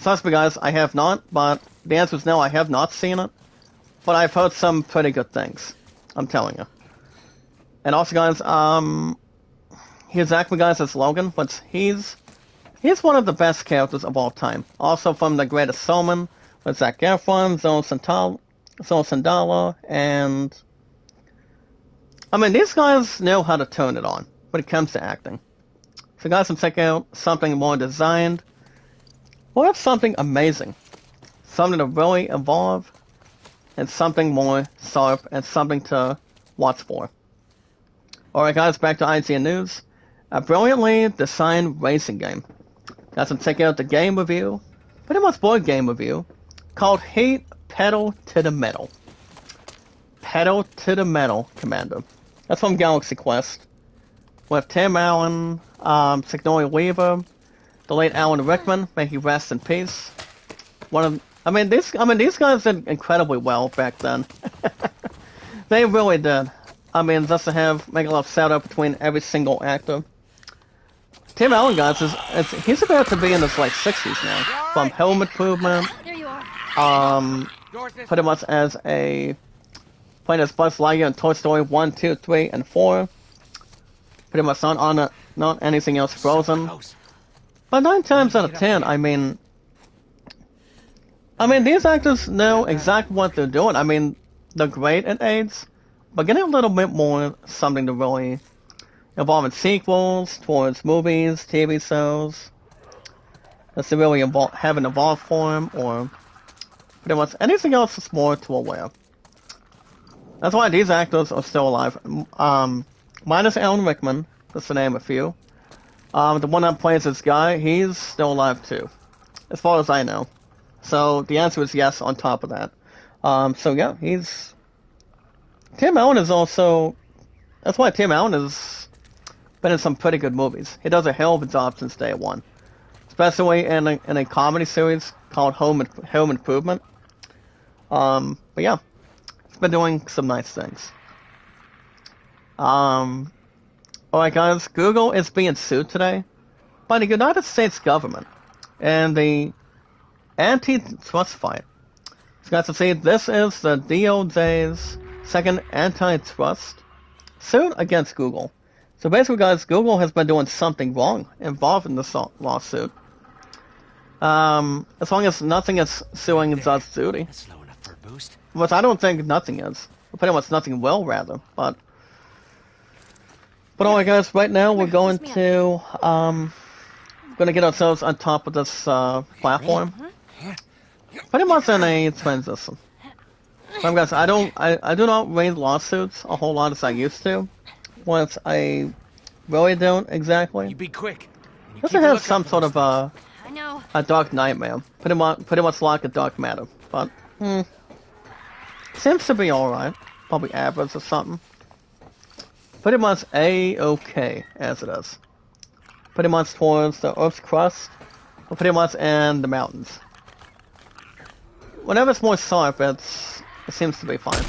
Trust me, guys, I have not, but the answer is no, I have not seen it. But I've heard some pretty good things, I'm telling you. And also, guys, here's exactly, guys, as Logan, but he's one of the best characters of all time. Also from The Greatest Showman, with Zac Efron, Zoe Saldana, and I mean, these guys know how to turn it on when it comes to acting. So, guys, let's check out something more designed. What if something amazing? Something to really evolve, and something more sharp, and something to watch for. Alright, guys, back to IGN News. A brilliantly designed racing game. Guys, let's check out the game review, pretty much board game review, called Heat Pedal to the Metal. Pedal to the Metal, Commander. That's from Galaxy Quest. With Tim Allen, Sigourney Weaver, the late Alan Rickman, may he rest in peace. These guys did incredibly well back then. They really did. I mean, just to make a little setup between every single actor. Tim Allen, guys, he's about to be in his like 60s now. From Home Improvement, There you are. pretty much playing as Buzz Lightyear in Toy Story 1, 2, 3, and 4. Pretty much not anything else Frozen. But 9 times out of 10, I mean, these actors know exactly what they're doing. I mean, they're great at AIDS, but getting a little bit more something to really involve in sequels, towards movies, TV shows, that's to really have an evolved form, or pretty much anything else is more to aware. That's why these actors are still alive. Minus Alan Rickman, just to name a few. The one that plays this guy, he's still alive too, as far as I know. So the answer is yes on top of that. So yeah, Tim Allen is also, that's why Tim Allen has been in some pretty good movies. He does a hell of a job since day one. Especially in a comedy series called Home Improvement. But yeah, he's been doing some nice things. Alright guys, Google is being sued today by the United States government and the antitrust fight. So guys, to see, this is the DOJ's second antitrust suit against Google. So basically guys, Google has been doing something wrong involved in this lawsuit. As long as nothing is suing Judge Judy. That's low enough for a boost. Which I don't think nothing is. Pretty much nothing will, rather. But alright guys, right now we're going to get ourselves on top of this platform. Pretty much in a transition. So guys, I do not read lawsuits a whole lot as I used to. Once I really don't exactly. You be quick. You Just keep to a have lookout some for sort those of things. I know. a dark nightmare. Pretty much like a dark matter. But seems to be alright. Probably average or something. Pretty much A-okay as it is. Pretty much towards the Earth's crust, or pretty much in the mountains. Whenever it's more sharp, it seems to be fine.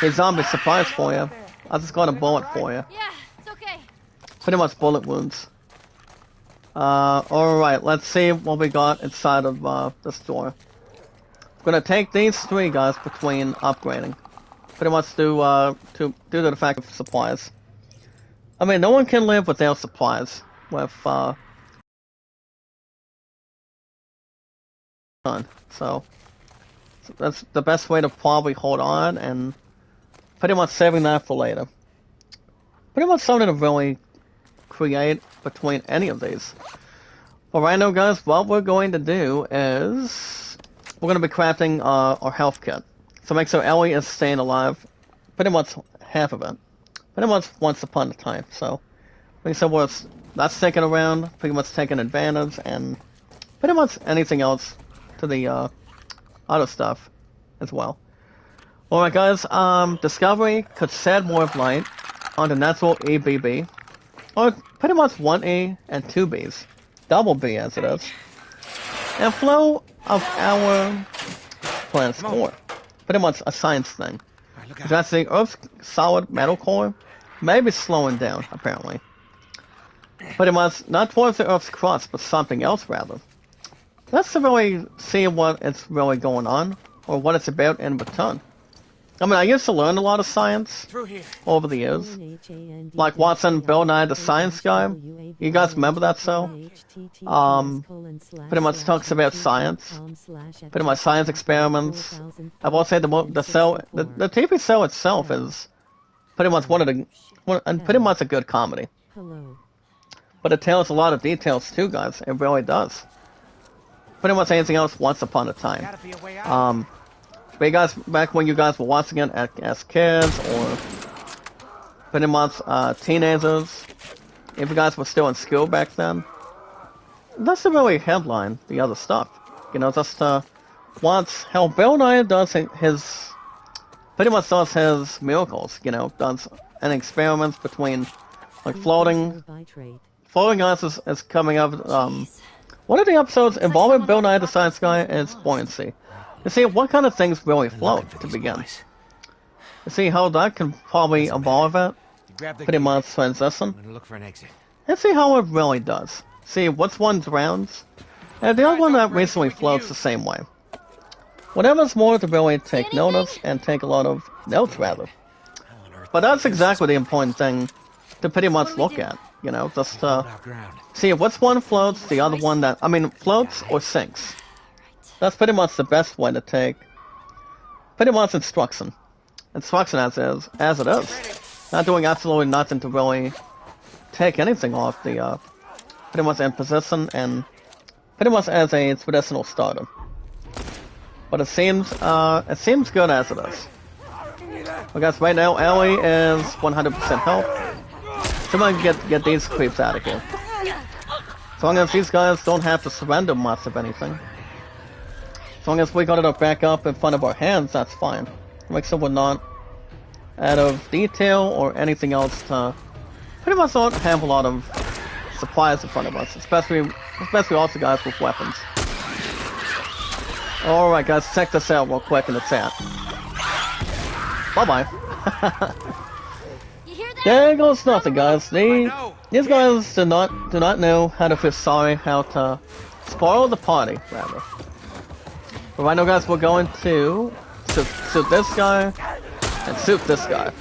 Hey, zombie, surprise for you. I just got a bullet for you. Yeah, it's okay. Pretty much bullet wounds. Alright, let's see what we got inside of this door. I'm gonna take these 3 guys between upgrading. Pretty much due to the fact of supplies. I mean, no one can live without supplies. With so that's the best way to probably hold on, and pretty much saving that for later. Pretty much something to really create between any of these. But right now, guys, what we're going to do is we're going to be crafting our health kit. So make sure Ellie is staying alive. Pretty much half of it. Pretty much once upon a time. So make sure that's sticking around, pretty much taking advantage, and pretty much anything else to the other stuff as well. Alright guys, Discovery could shed more of light on the natural EBB, or pretty much 1E and 2Bs, double B as it is, and flow of our planet's core. Pretty much a science thing. All right, look Because out. that's the Earth's solid metal core, maybe slowing down, apparently. Pretty much, not towards the Earth's crust, but something else rather. Let's really see what it's really going on, or what it's about in return. I mean, I used to learn a lot of science Through here. over the years. Like watching Bill Nye the Science Guy. You guys remember that show? Pretty much talks about science. Pretty much science experiments. I will say the TV show itself is pretty much pretty much a good comedy. Hello. But it tells a lot of details too, guys. It really does. Pretty much anything else once upon a time. Gotta be a way out. But you guys, back when you guys were watching it as kids, or pretty much teenagers, if you guys were still in school back then, that's the really headline, the other stuff. You know, just watch how Bill Nye does pretty much does his miracles, you know, does an experiments between, like, floating guys is coming up, one of the episodes involving Bill Nye the Science Guy is buoyancy. To see what kind of things really Been float looking for to these begin. boys. See how that can probably evolve it? You grab the Pretty key. much transition. I'm gonna look for an exit. Let's see how it really does. See, what's one drowns, and the other one that recently floats the same way. Whatever's more to really take notice and take a lot of notes, rather. But that's exactly the important thing to pretty much look at, you know, just About ground. see what's one floats, the other one that, I mean, floats or sinks. That's pretty much the best way to take, pretty much instruction as it is. Not doing absolutely nothing to really take anything off the, pretty much in position and pretty much as a traditional starter. But it seems good as it is. I guess right now Ellie is 100% health. Someone get these creeps out of here. As long as these guys don't have to surrender much of anything. As long as we got it back up in front of our hands, that's fine. Make sure we're not out of detail or anything else to pretty much not have a lot of supplies in front of us, especially also guys with weapons. Alright guys, check this out real quick in the chat. Bye bye. You hear that? There goes nothing, guys. These guys do not know how to feel sorry, how to spoil the party, rather. But right now, guys, we're going to shoot this guy and shoot this guy.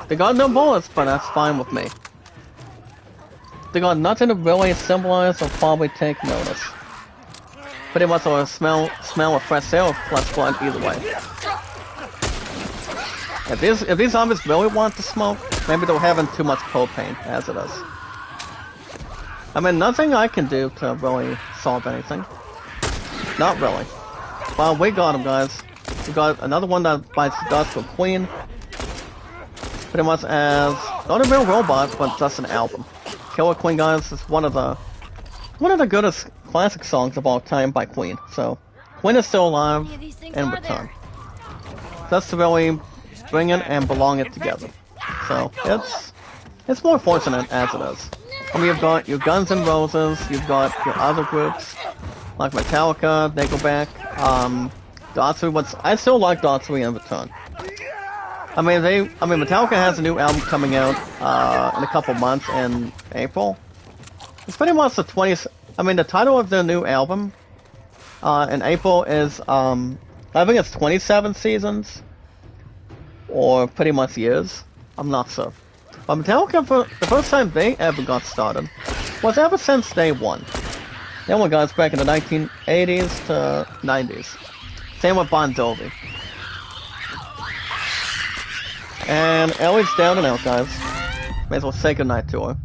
They got no bullets, but that's fine with me. They got nothing to really symbolize or probably take notice. Pretty much or smell of fresh air or fresh blood either way. If these zombies really want to smoke, maybe they're having too much propane as it is. I mean, nothing I can do to really solve anything. Not really. Well, we got him, guys. We got another one that bites the dust with Queen. Pretty much as not a real robot, but just an album. Killer Queen, guys, is one of the goodest classic songs of all time by Queen. So, Queen is still alive and return. Just to really bring it and belong it together. So it's more fortunate as it is. I mean, you've got your Guns N' Roses, you've got your other groups like Metallica, Nickelback, Daughtry. I still like Daughtry in return. I mean, Metallica has a new album coming out in a couple months in April. It's pretty much the 20th. I mean, the title of their new album in April is I think it's 27 seasons. Or pretty much years. I'm not sure. But Metallica, for the first time they ever got started, was ever since day one. They were guys back in the 1980s to 90s. Same with Bon Jovi. And Ellie's down and out, guys. May as well say goodnight to her.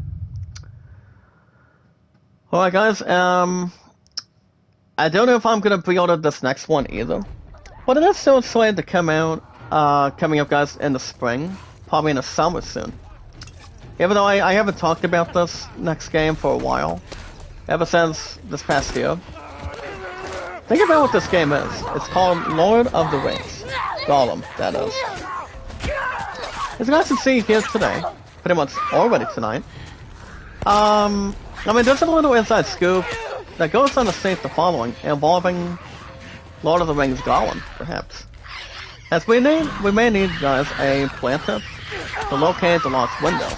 Alright, guys, I don't know if I'm gonna pre-order this next one either. But it is still slated to come out. Coming up, guys, in the spring, probably in the summer soon. Even though I haven't talked about this next game for a while, ever since this past year. Think about what this game is. It's called Lord of the Rings. Gollum, that is. As you guys can see here today, pretty much already tonight, I mean, there's a little inside scoop that goes on to state the following, involving Lord of the Rings Gollum, perhaps. As we may need, guys, a planter to locate the lost window.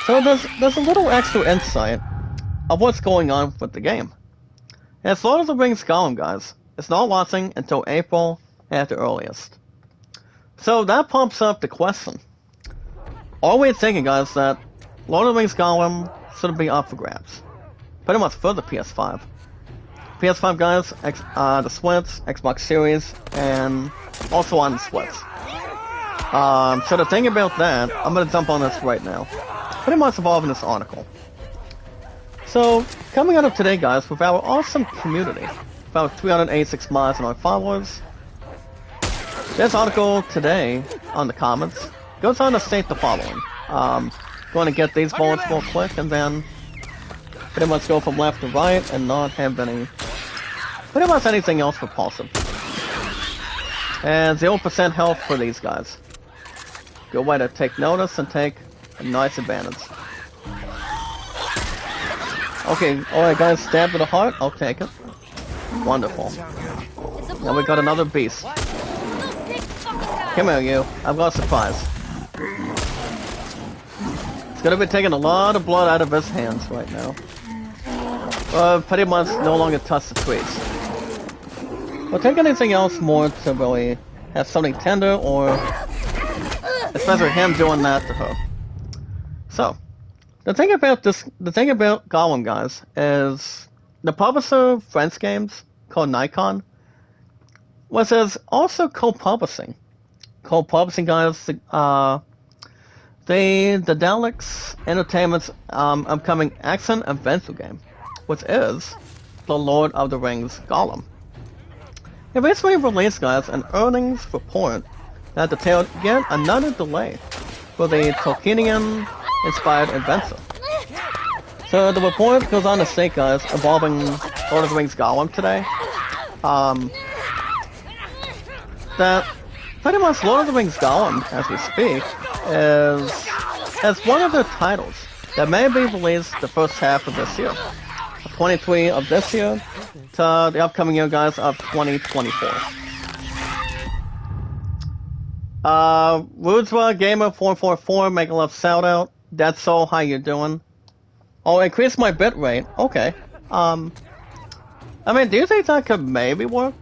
So there's a little extra insight of what's going on with the game. And it's Lord of the Rings Gollum, guys. It's not launching until April at the earliest. So that pumps up the question. Are we thinking, guys, that Lord of the Rings Gollum should be up for grabs? Pretty much for the PS5. PS5, guys, the Switch, Xbox Series, and also on the Switch. So the thing about that, I'm gonna jump on this right now. Pretty much involving this article. So, coming out of today, guys, with our awesome community, about 386 mods and our followers, this article today on the comments goes on to state the following. Going to get these bullets real quick and then pretty much go from left to right and not have any, pretty much anything else repulsive. And 0% health for these guys. Good way to take notice and take a nice advantage. Okay, alright guys, stab to the heart, I'll take it. Wonderful. Now we got another beast. Little big fucking guy. Come here, you. I've got a surprise. It's gonna be taking a lot of blood out of his hands right now. Pretty much no longer touch the trees. We'll take anything else more to really have something tender, or especially him doing that to her. So, the thing about Gollum, guys, is the publisher of French games called Nikon is also co-publishing. Co-publishing, guys, the Daedalus Entertainment's upcoming action-adventure game, which is The Lord of the Rings Gollum. It recently released, guys, an earnings report that detailed yet another delay for the Tolkienian-inspired adventure. So the report goes on to state, guys, involving Lord of the Rings Gollum today, that pretty much Lord of the Rings Gollum, as we speak, is one of their titles that may be released the first half of this year. 23 of this year to the upcoming year, guys, of 2024. Rudra Gamer 444 make a love shout out. That's so how you doing? Oh, increase my bitrate. Okay. I mean, do you think that could maybe work?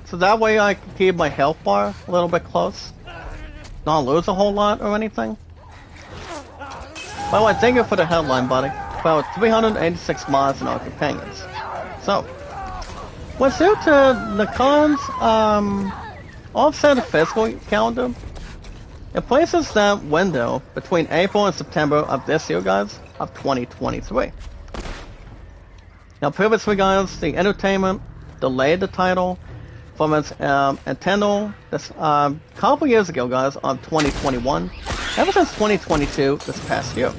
So that way I can keep my health bar a little bit close. Not lose a whole lot or anything. By the way, thank you for the headline, buddy. About 386 mods and our companions. So, what's due to Nikon's offset fiscal calendar, it places that window between April and September of this year, guys, of 2023. Now, previously, guys, the entertainment delayed the title from its Nintendo this couple years ago, guys, of 2021, ever since 2022, this past year.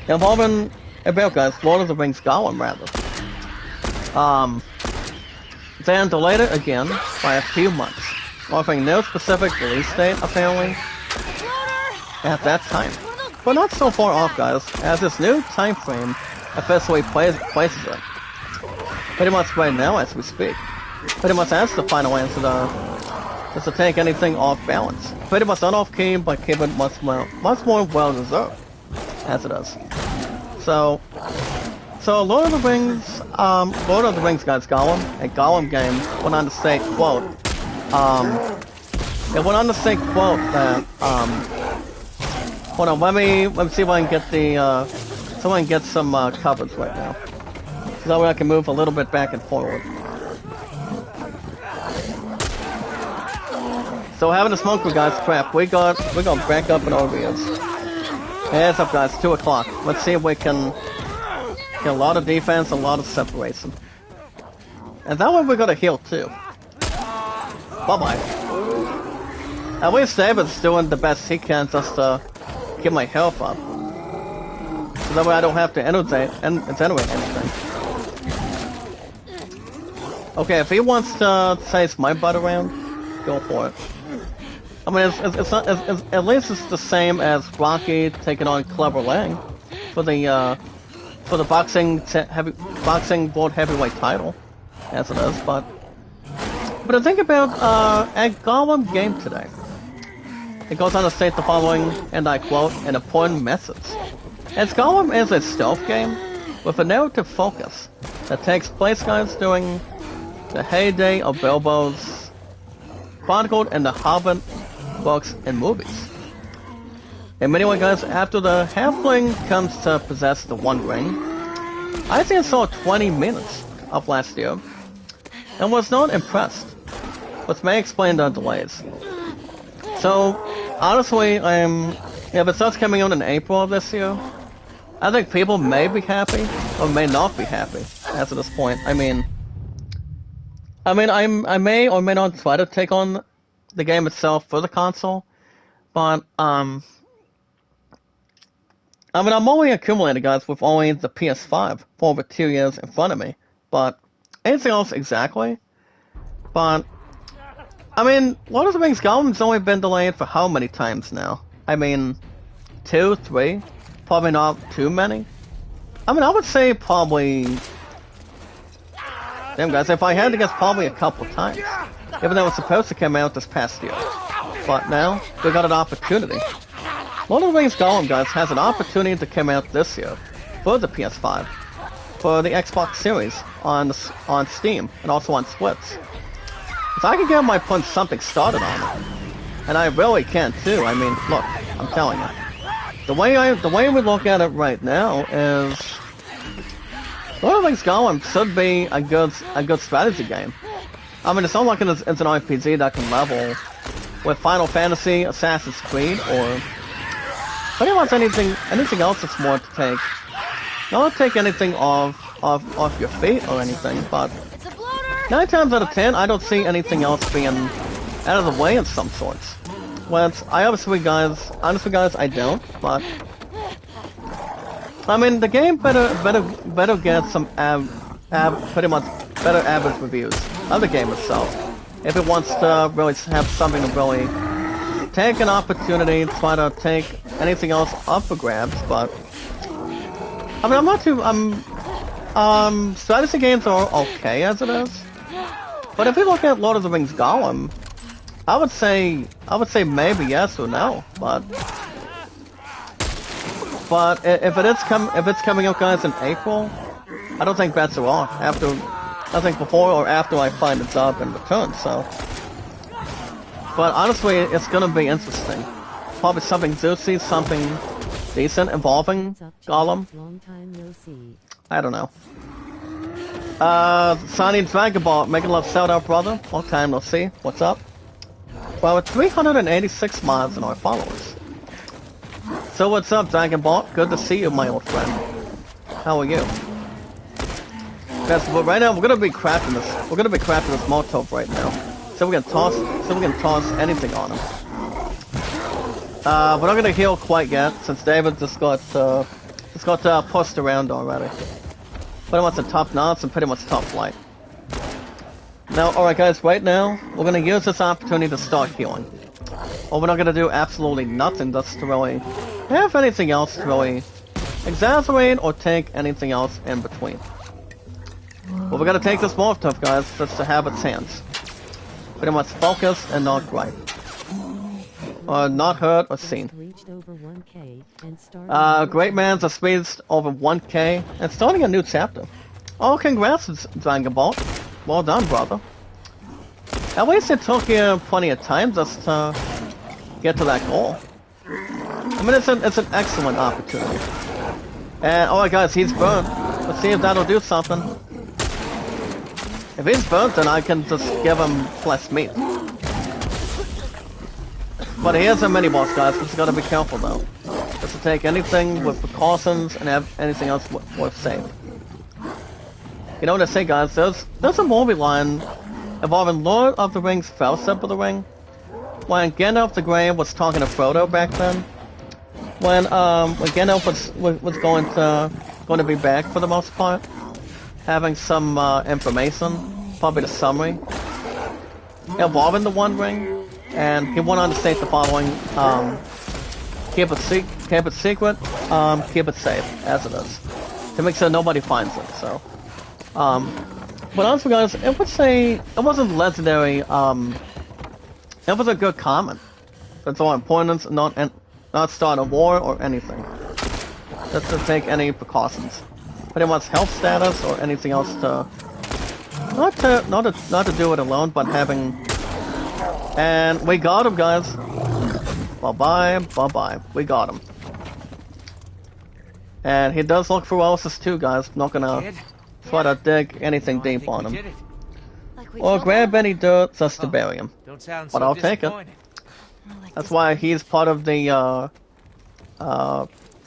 Involving about, guys, Lord of the Rings Gollum, rather. Then delayed it again by a few months, offering no specific release date, apparently, at that time. But not so far off, guys, as this new time frame officially places it. Pretty much right now, as we speak. Pretty much that's the final answer, is to take anything off balance. Pretty much not off key, but keep it much more well deserved, as it is. So Lord of the Rings, guys, Gollum, a Gollum game, went on to say, quote, it went on to say, quote, that, hold on, let me see if I can get the, so I can get some, coverage right now. So that way I can move a little bit back and forward. So having a smoke with, guys, crap, we got back up in OBS. Heads up, guys, 2 o'clock. Let's see if we can get a lot of defense, a lot of separation. And that way we got a heal too. Bye-bye. At least David's doing the best he can just to get my health up. So that way I don't have to generate anything. Okay, if he wants to chase my butt around, go for it. I mean, it's not, at least it's the same as Rocky taking on Clubber Lang for the boxing world heavyweight title, as it is. But I think about a Gollum game today. It goes on to state the following, and I quote, an important message. As Gollum is a stealth game with a narrative focus that takes place, guys, during the heyday of Bilbo's chronicled in the Hobbit books and movies. In many ways, guys, after the halfling comes to possess the One Ring, I think I saw 20 minutes of last year and was not impressed, which may explain the delays. So, honestly, if it starts coming out in April of this year, I think people may be happy or may not be happy as of this point. I may or may not try to take on the game itself for the console, but I'm only accumulating, guys, with only the PS5 for over 2 years in front of me, but anything else exactly? But Lord of the Rings Gollum's only been delayed for how many times now? 2, 3? Probably not too many. I would say probably Damn, guys, if I had to guess, probably a couple times. Even though it was supposed to come out this past year. But now, we got an opportunity. Lord of the Rings Gollum, guys, has an opportunity to come out this year for the PS5, for the Xbox Series on Steam, and also on Switch. If I can get my putting something started on it, and I really can too. I mean, look, I'm telling you, the way we look at it right now is Lord of the Rings Gollum should be a good strategy game. I mean, it's not like it's an RPG that can level with Final Fantasy, Assassin's Creed, or pretty much anything else that's more to take. Not to take anything off your feet or anything, but It's a bloater! 9 times out of 10, I don't see anything else being out of the way in some sorts. Well, honestly, guys, I don't. But I mean, the game better get some pretty much better average reviews of the game itself if it wants to really have something to really take an opportunity, try to take anything else up for grabs. But I mean, I'm not too. Strategy games are okay as it is. But if you look at Lord of the Rings Gollum, I would say maybe yes or no. But if it's coming out, guys, in April, I don't think bets are off. I think before or after I find it's up and return. So, but honestly, it's gonna be interesting. Probably something juicy, something decent involving What's up, Gollum. Jeff? Long time no see. I don't know. Sonny Dragon Ball, making love, shout out, brother. Long time no see. What's up? Well, with 386 mods in our followers. So what's up, Dragon Ball? Good to see you, my old friend. How are you? Yes, but right now we're gonna be crafting this. We're gonna be crafting this Molotov right now. So we can toss anything on him. We're not gonna heal quite yet, since David just got pushed around already. Pretty much a top notch and pretty much top flight. Now, alright guys, right now, we're gonna use this opportunity to start healing. Or we're not gonna do absolutely nothing just to really have anything else to really exaggerate or take anything else in between. But we're gonna take this Molotov, guys, just to have its hands. Pretty much focused and not gripe. Or not heard or seen. Reached over 1K and started. Great man's have speeds over 1K and starting a new chapter. Oh, congrats, Dragon Ball. Well done, brother. At least it took you plenty of time just to get to that goal. I mean, it's an excellent opportunity. And alright, guys, he's burnt. Let's see if that'll do something. If he's burnt, then I can just give him less meat. But he is a mini boss, guys. Just gotta be careful though. Just to take anything with precautions and have anything else worth saving. You know what I say, guys? There's a movie line involving Lord of the Rings: Fellowship of the Ring. When Gandalf the Grey was talking to Frodo back then. When Gandalf was going to be back for the most part, having some information, probably the summary, involving the One Ring. And he went on to state the following: keep it secret, keep it safe, as it is, to make sure nobody finds it. So, but honestly, guys, it wasn't legendary. It was a good comment. It's all importance, not start a war or anything. Just to take any precautions, pretty much health status or anything else to not to do it alone, but having. And we got him, guys. Bye-bye. We got him. And he does look ferocious too, guys. Not gonna try to dig anything deep on him. Like we Or told grab them. any dirt just to bury him. Don't sound But so I'll take it. disappointed. Like That's this why he's part of the,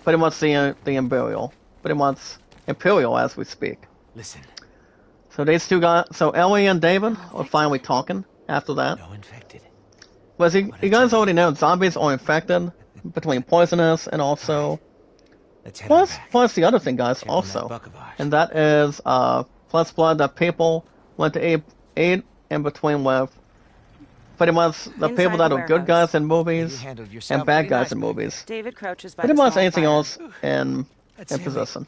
pretty much the Imperial. Pretty much Imperial as we speak. Listen, So these two guys, so Ellie and David are finally talking after that. no infected. Well, you guys already know zombies are infected between poisonous and also Let's head on back. plus the other thing, guys, Check on that also, buck of ours. and that is flesh blood that people want to eat in between with pretty much the Inside people that the are good warehouse. guys in You movies handled yourself and bad pretty guys nice, in baby. movies. David crouches by Pretty the much small anything fire. else in That's heavy. position.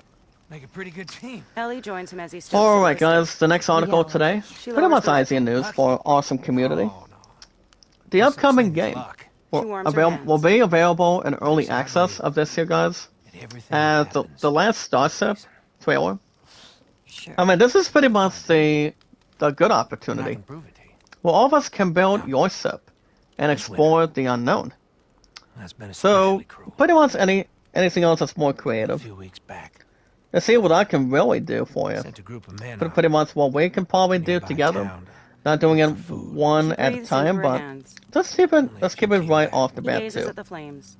Make a pretty good team. Ellie joins him as he steps Alright, to the guys, the next article Reality. today. She Pretty lowers much the IGN news for awesome community. Oh, no. The This upcoming looks like game luck. She warms her hands. will be available in early access of this year, guys. And everything As happens. the last Starship trailer. Sure. I mean, this is pretty much the good And I opportunity. can prove it to you. Well, all of us can build your ship and explore the unknown. That's been So, especially cruel. pretty much anything else that's more A creative. few weeks back, Let's see what I can really do for you. sent a group of men Pretty much what we can probably do nearby together. town. Not doing it one She at a breathes time, into her but hands. let's keep it right off the He bat gazes too. at the flames.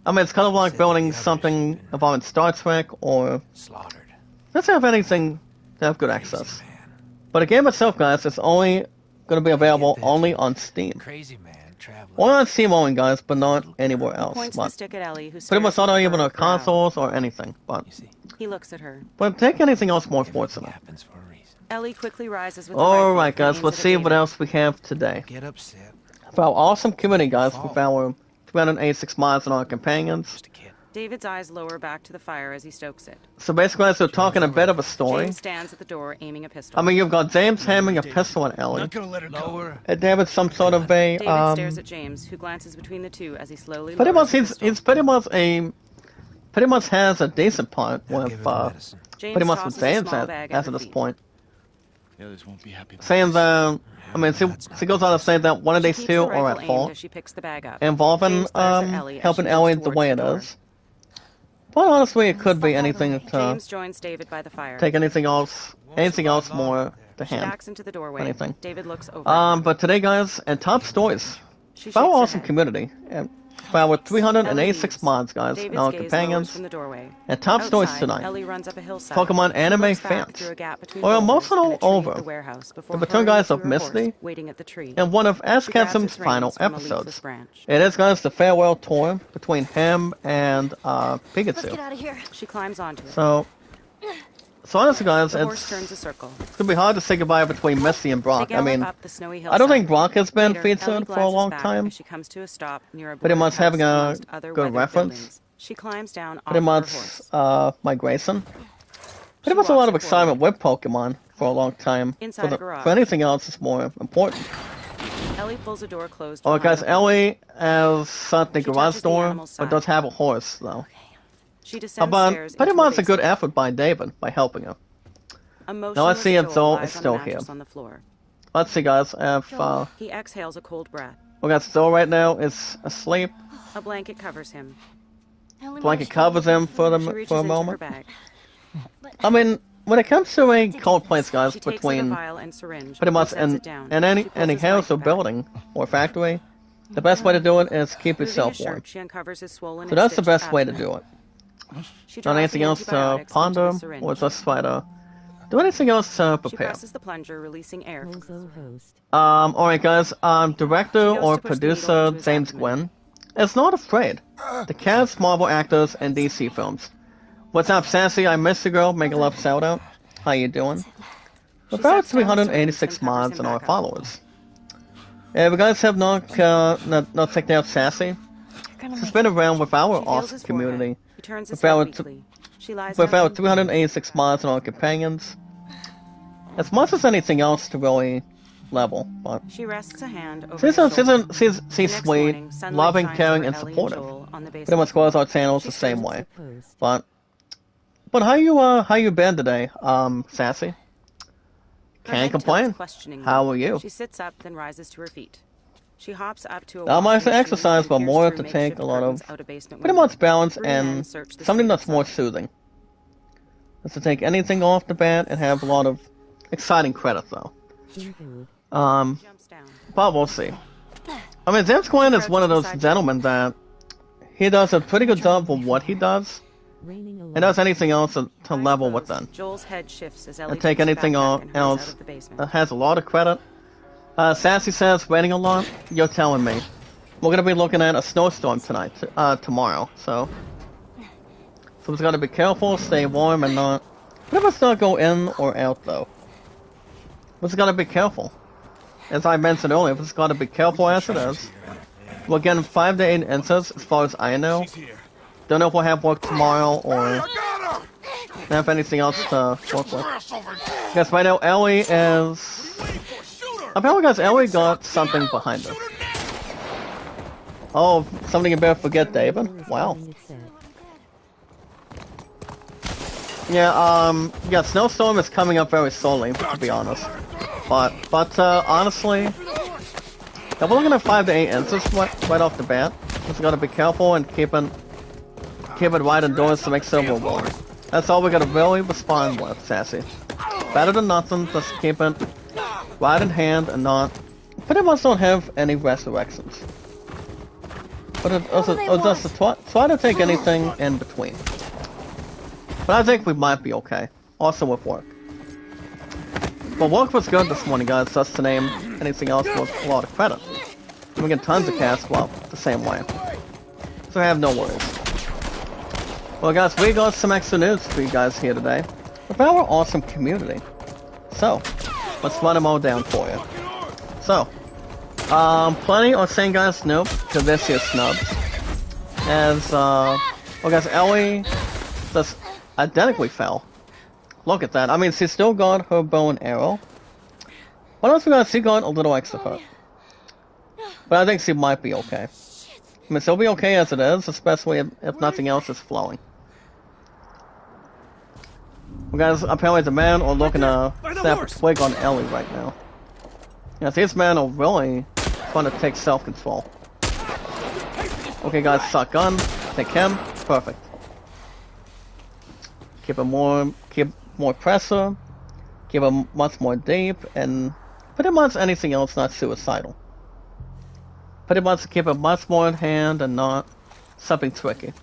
I mean, it's kind of like Said building the others something had been involving Star Trek or Slaughtered. let's have anything to have good Crazy access. man. But the game itself, guys, is only going to be available Get this. only on Steam. Crazy man traveling. Only on Steam only, guys, but not anywhere He else. points the But stick at Ellie, who pretty much stares not at even her on brow. consoles or anything. But You see, He looks at her. take anything else more everything fortunate. happens for a reason. Ellie quickly rises with the rifle Alright, and guys, aims let's it at see what David. else we have today. Get upset. For our awesome community, guys, with our 286 mods and our companions. Just a kid. David's eyes lower back to the fire as he stokes it. So basically, guys, we're talking a bit of a story. James stands at the door, aiming a pistol. I mean, you've got James aiming a pistol at Ellie. Lower. And David's some sort of a David stares at James, who glances between the two as he slowly pretty lowers much the he's pistol. pretty much has a decent part Now give with him the medicine. James pretty much tosses with a James small bag at as her of this feet. point, The others won't be happy. about saying this. that I mean she goes on to say that one of She these keeps two the are rifle at aimed fault, as she picks the bag up. involving James glares at Ellie as helping she Ellie moves the way it towards is. But honestly, it could be anything to James joins David by the fire. take anything else more to She hand. backs into the doorway. Anything. David looks over. But today, guys, and top stories. She For our shakes her awesome head. community, and for our 386 Ellie mods, guys, David's and our gaze lowers companions, from the doorway. and top stories Outside, tonight. Ellie runs up a hillside. Pokemon anime Looks back fans. through a gap between Or boulders emotional and a tree at over. the warehouse before The Return hurrying Guys to of her horse, Misty, waiting at the tree. and one of Ash She grabs Ketchum's its reins final from a leafless episodes. branch. It is, guys, the farewell tour between him and Let's get Pikachu. out of here. She climbs onto it. So honestly, guys, The horse it's turns a circle. gonna be hard to say goodbye between Misty and They Brock. I gallop mean, up the snowy I don't hillside. think Brock has been Later, Ellie featured for a glances long back time. as she comes to a stop near a Pretty boarded much having house a amongst other good weathered reference. buildings. She climbs down off Pretty her much horse. migration. She Pretty much a walks lot of it excitement with Pokemon for a long time. Inside a garage. For anything else, it's more important. Ellie pulls a door closed. Oh, behind guys, her. Ellie has shut the She garage touches the door, animal's but side. does have a horse, though. She descends But stairs pretty into much a good basement. effort by David by helping her. A Now let's see if motionless Joel Joel is lies on a still mattress here. on the floor. Let's see, guys, if He exhales a cold breath. we got Joel right now is asleep. A blanket covers him. I only Blanket managed to covers him for She the reaches for a into her moment. bag. I mean, when it comes to a cold place, guys, She takes out a between vial and syringe. pretty much and sets in it down. any She pulls his house or life back. building or factory, the best way to do it is keep Moving yourself his shirt, warm. she uncovers his swollen So and that's the stitched best way to abdomen. do it. She Not drops anything the else to antibiotics into ponder the syringe. or just try to do anything else to She prepare. presses the plunger, releasing air. Bozo host. Alright guys, director She goes or to push the needle producer into his James abdomen. Gwynn is not afraid to cast Marvel actors in DC films. What's up, Sassy? I miss you, girl. Make a love shout out. How you doing? With our sets down the syringe 386 and covers mods him and our back up. followers. If you guys have not checked out Sassy, she's been around with our She feels awesome his community, forehead. He turns his with our head weakly. She lies with down our on the 386 mods and our companions. As much as anything else to really level, but She rests a hand over she's his shoulder. she's The next sweet, morning, sunlight loving, shines caring, over and Ellie supportive. Joel on the Pretty basement much goes our channels She the same stirs way. Post. But how you been today, Sassy? Her Can't head complain. tilts questioningly. How are you? She sits up, then rises to her feet. She hops up to a Not much washing to machine exercise, and but peers more through to take makeshift a lot of curtains out a basement pretty window. much balance 3 men and search the something street that's more outside. soothing. Is to take anything off the bat and have a lot of exciting credits though. Indeed. Jumps down. But we'll see. I mean, James Gwynn is one of those gentlemen that he does a pretty good job of what he does, Raining and does anything else to Eyes level with closed, them. Joel's head shifts as Ellie And take takes a anything backpack and hurries else out of the basement. that has a lot of credit. Sassy says, waiting a lot. You're telling me. We're gonna be looking at a snowstorm tonight, tomorrow. So we've got to be careful, stay warm, and not. Pretty much not go in or out though. We've just got to be careful. As I mentioned earlier, we've just got to be careful as it is. We're getting 5 to 8 inches as far as I know. She's here. Don't know if we'll have work tomorrow or have anything else to work with. Guys, right now Ellie is... Apparently, guys, Ellie got something behind her. Oh, something you better forget, David. Wow. Yeah, Snowstorm is coming up very slowly, to be honest. But honestly, if we're looking at 5 to 8 inches right off the bat, just gotta be careful and keep it right indoors to make sure we're warm. That's all we gotta really respond with, Sassy. Better than nothing, just keep it right in hand and not... Pretty much don't have any resurrections. But just try to take anything in between. But I think we might be okay. Also with work. But work was good this morning, guys, just to name anything else was a lot of credit. We get tons of cash, well, the same way. So I have no worries. Well guys, we got some extra news for you guys here today about our awesome community. So, let's run them all down for you. So, plenty are saying guys nope to this year's snubs. As, well guys, Ellie just identically fell. Look at that. I mean, she still got her bow and arrow. What else we got? She got a little extra hurt. But I think she might be okay. I mean, she'll be okay as it is, especially if nothing else is flowing. Well, guys, apparently the men are looking to snap a twig on Ellie right now. Yeah, these men are really trying to take self-control. Okay, guys, shotgun. Take him. Perfect. Keep more pressure. Keep him much more deep, and pretty much anything else not suicidal. Pretty much keep it much more in hand and not something tricky.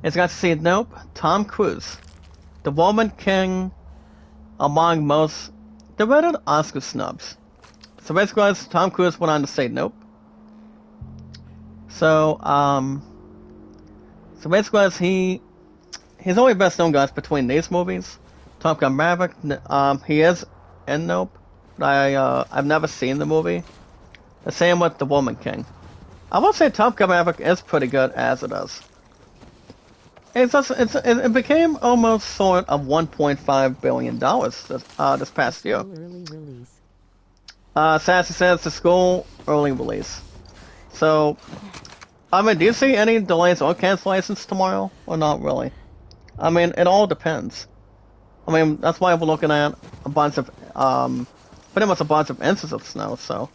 It's got to see nope. Tom Cruise, the woman king among most derided Oscar snubs. So basically, guys, Tom Cruise went on to say nope. So basically, guys, he's only best known, guys, between these movies. Top Gun Maverick, he is in Nope, but I've never seen the movie. The same with The Woman King. I will say Top Gun Maverick is pretty good as it is. It became almost sort of $1.5 billion this past year. Early release. Sassy says the school early release. So, I mean, do you see any delays or cancellations tomorrow, or not really? I mean, it all depends. I mean, that's why we're looking at a bunch of, pretty much a bunch of inches of snow, so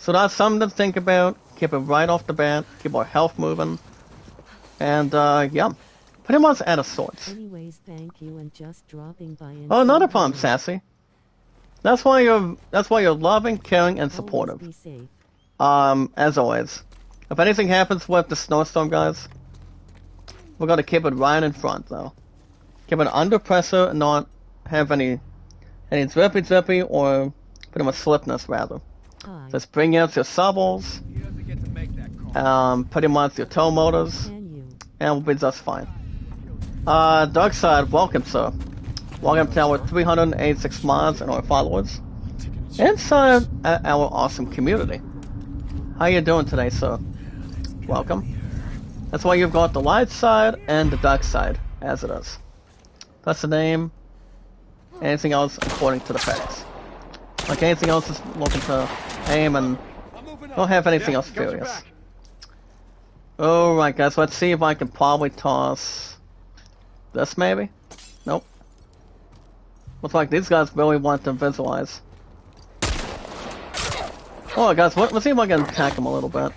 that's something to think about. Keep it right off the bat, keep our health moving, and, yeah, pretty much out of sorts. Anyways, thank you and just dropping by and oh, not a problem, Sassy. That's why you're loving, caring, and supportive. Be safe. As always. If anything happens with the snowstorm, guys, we're gonna keep it right in front, though. Keep it under pressure and not have any zippy or pretty much slipness, rather. Hi. Just bring out your shovels, pretty much your tow motors, and we'll be just fine. Darkside, welcome, sir. Welcome to our 386 mods and our followers inside our awesome community. How you doing today, sir? Welcome. That's why you've got the light side and the dark side, as it is. That's the name. Anything else according to the facts. Like anything else is looking to aim and don't have anything else serious. Alright guys, let's see if I can probably toss this maybe? Nope. Looks like these guys really want to visualize. Oh guys, let's see if I can attack him a little bit.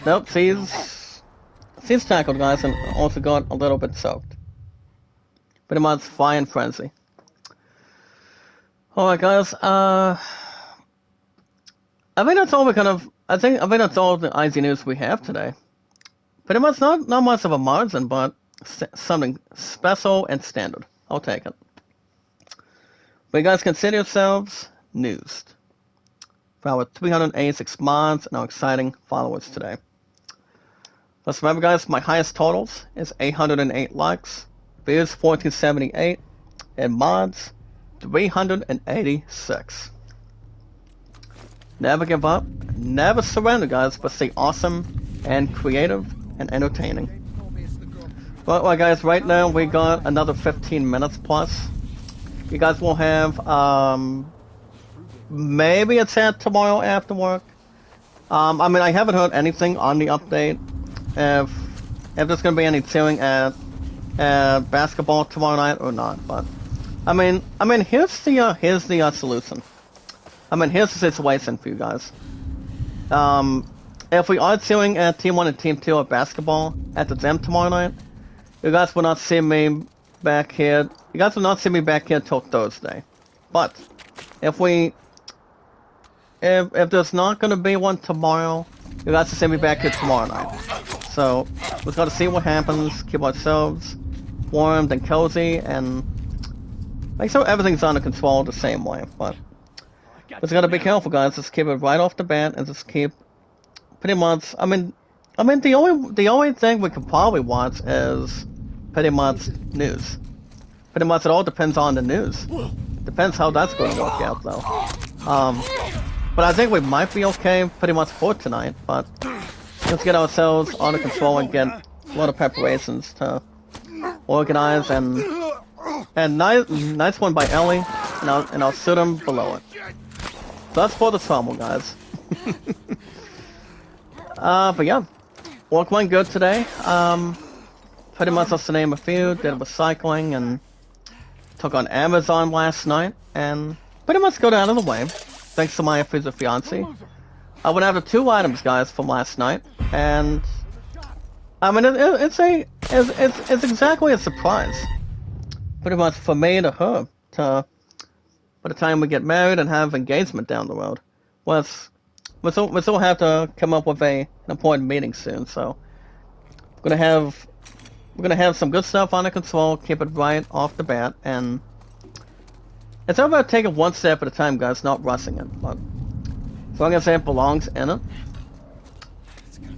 Nope, she's tackled, guys, and also got a little bit soaked. Pretty much fire and frenzy. Alright guys, I think that's all I think that's all the IZ news we have today. Pretty much not much of a margin, but something special and standard. I'll take it. But you guys consider yourselves newsed for our 386 mods and our exciting followers today. Let's remember, guys, my highest totals is 808 likes, views 1478, and mods 386. Never give up, never surrender, guys, but stay awesome and creative and entertaining. Well, guys, right now we got another 15 minutes plus. You guys will have, maybe a chat tomorrow after work. I mean, I haven't heard anything on the update. If there's gonna be any cheering at basketball tomorrow night or not, but I mean, here's the solution. I mean, here's the situation for you guys. If we are cheering at Team 1 and Team 2 at basketball at the gym tomorrow night, you guys will not see me back here. You guys will not see me back here till Thursday. But if there's not gonna be one tomorrow, you guys will see me back here tomorrow night. So we've got to see what happens, keep ourselves warmed and cozy, and make sure everything's under control the same way. But just gotta be careful, guys. Just keep it right off the bat, and just keep pretty much. I mean, the only thing we could probably watch is pretty much news. Pretty much it all depends on the news. Depends how that's going to work out, though. But I think we might be okay pretty much for tonight. But let's get ourselves under control and get a lot of preparations to organize, and nice one by Ellie, and I'll shoot him below it. So that's for the trouble, guys. But yeah, work went good today. Pretty much just to name a few, did a recycling and took on Amazon last night, and pretty much got out of the way, thanks to my future fiance. I went after 2 items, guys, from last night, and I mean it's exactly a surprise, pretty much for me to her, to by the time we get married and have engagement down the road. Well, we still have to come up with an important meeting soon, so we're gonna have some good stuff under control, keep it right off the bat, and it's all about taking one step at a time, guys, not rushing it. But as long as it belongs in it,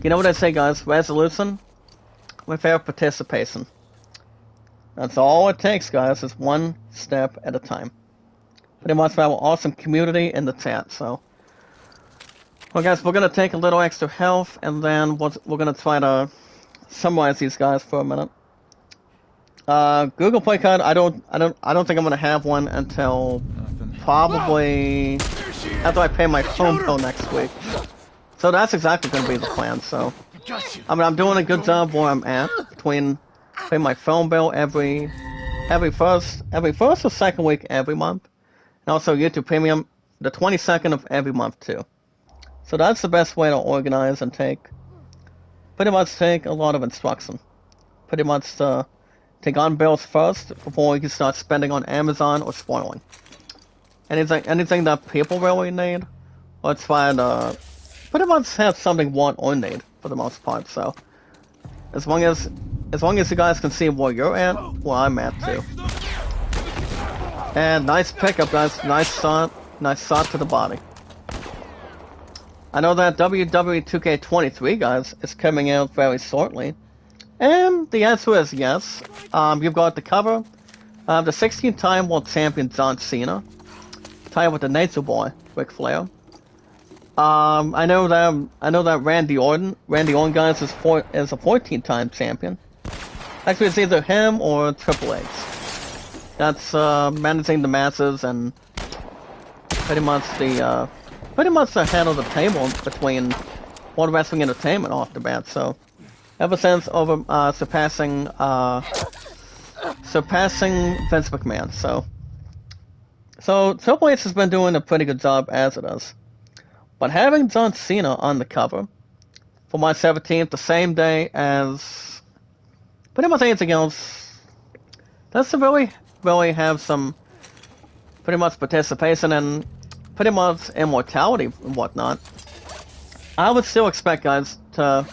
you know what I say, guys? Resolution with fair participation. That's all it takes, guys. Is one step at a time. Pretty much we have an awesome community in the chat, so. Well, guys, we're gonna take a little extra health, and then we're gonna try to summarize these guys for a minute. Google Play card, I don't think I'm gonna have one until probably after I pay my phone bill next week. So that's exactly gonna be the plan. So, I mean, I'm doing a good job where I'm at between paying my phone bill every first or second week every month, and also YouTube Premium the 22nd of every month too. So that's the best way to organize and pretty much take a lot of instruction. Pretty much take on bills first before you can start spending on Amazon or spoiling. Anything that people really need, or try to pretty much have something want or need for the most part. So as long as you guys can see where you're at, where I'm at too. And nice pickup, guys. Nice shot to the body. I know that WWE 2K23, guys, is coming out very shortly. And the answer is yes. You've got the cover of the 16-time world champion John Cena, tied with the Nature Boy, Ric Flair. I know that Randy Orton, guys, is a 14-time champion. Actually, it's either him or Triple H. That's managing the masses and pretty much the head of the table between World Wrestling Entertainment off the bat. So ever since surpassing Vince McMahon. So Triple H has been doing a pretty good job as it is. But having John Cena on the cover for my 17th, the same day as pretty much anything else, that's to really have some pretty much participation and pretty much immortality and whatnot. I would still expect, guys, all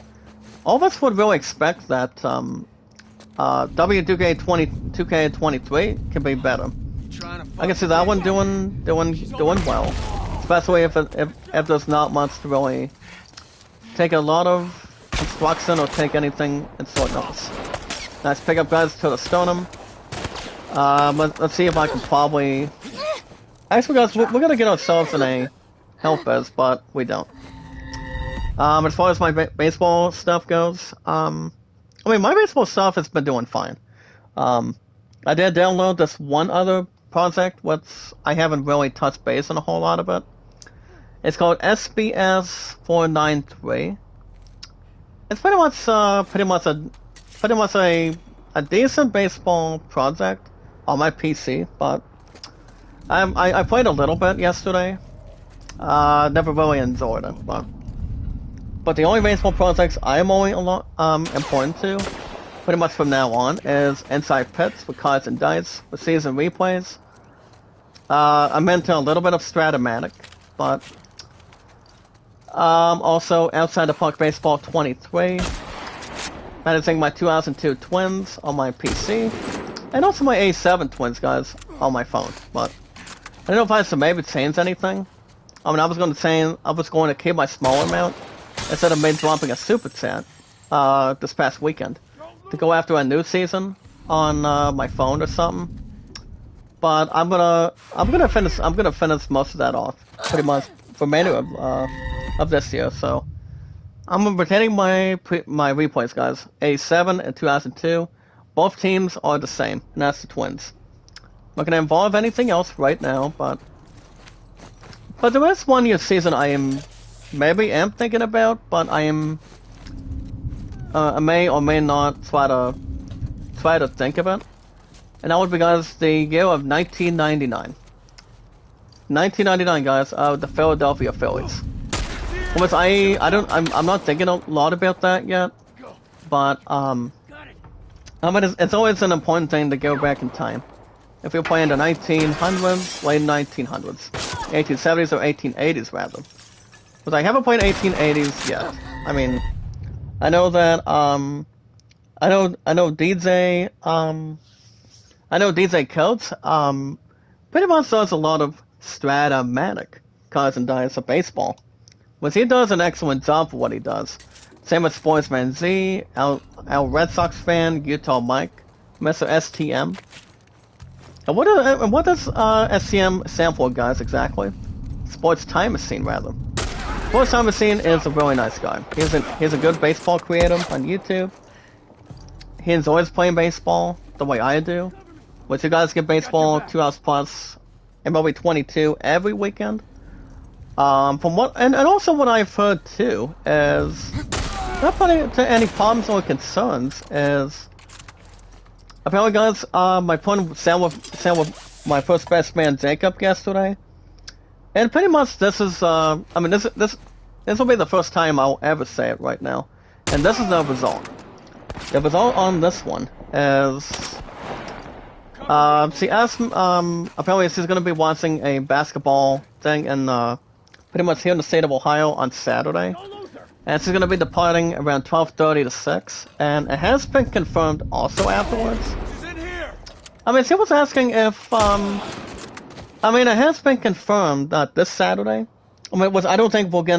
of us would really expect that W2K23 can be better. I can see that one doing well, especially if there's not much to really take a lot of instruction or take anything in short notice. Nice pickup, guys, to the Stoneham. Let's see if I can probably. Actually, guys, we're gonna get ourselves in a health biz, but we don't. As far as my baseball stuff goes, I mean, my baseball stuff has been doing fine. I did download this one other project, which I haven't really touched base on a whole lot of it. It's called SBS 493. It's pretty much a decent baseball project on my PC, but I played a little bit yesterday. Never really enjoyed it, but the only baseball projects I'm only important to, pretty much from now on, is Inside Pits with cards and dice with season replays. I'm into a little bit of Stratomatic, but also Outside the Park Baseball 23, managing my 2002 Twins on my PC, and also my A7 Twins, guys, on my phone. But I don't know if I should maybe change anything. I mean, I was going to keep my smaller amount instead of maybe dropping a super chat this past weekend to go after a new season on my phone or something. But I'm gonna finish most of that off pretty much for many of this year. So I'm retaining my replays, guys. A7 and 2002. Both teams are the same, and that's the Twins. I'm not gonna involve anything else right now, but the rest 1 year season I am thinking about, but I may or may not try to think of it. And that would be, guys, the year of 1999. 1999, guys, the Philadelphia Phillies. Which I'm not thinking a lot about that yet, but I mean, it's always an important thing to go back in time. If you're playing the 1900s, late 1900s, 1870s or 1880s rather. But I haven't played 1880s yet. I mean, I know that I know DJ Coates pretty much does a lot of Stratomatic cards and dice of baseball, which he does an excellent job for what he does. Same with Sportsman Z, our Red Sox fan, Utah Mike, Mr. STM. And what does STM stand for, guys, exactly? Sports Time Machine, rather. Sports Time Machine is a really nice guy. He's a good baseball creator on YouTube. He enjoys playing baseball the way I do. Which you guys get baseball 2 hours plus MLB 22 every weekend. From what and also what I've heard too is not putting to any problems or concerns is apparently, guys, my opponent sat with my first best man Jacob yesterday, and pretty much this is I mean this will be the first time I'll ever say it right now, and this is the result. The result on this one is. She asked, apparently she's going to be watching a basketball thing in, pretty much here in the state of Ohio on Saturday. And she's going to be departing around 12:30 to 6. And it has been confirmed also afterwards. I mean, she was asking if, I mean, it has been confirmed that this Saturday, I mean, I don't think we'll get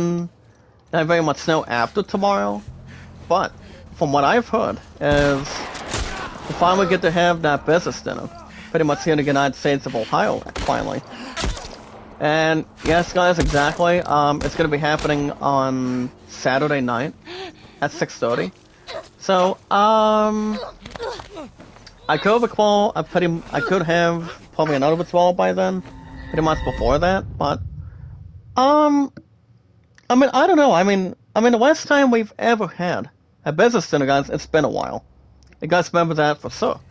very much snow after tomorrow. But, from what I've heard, is we finally get to have that business dinner. Pretty much here in the United States of Ohio, finally. And yes, guys, exactly. It's going to be happening on Saturday night at 6:30. So, I could have a call. I could have probably another withdrawal by then, pretty much before that. But, I mean, I don't know. I mean, the last time we've ever had a business dinner, guys, it's been a while. You guys remember that for sure.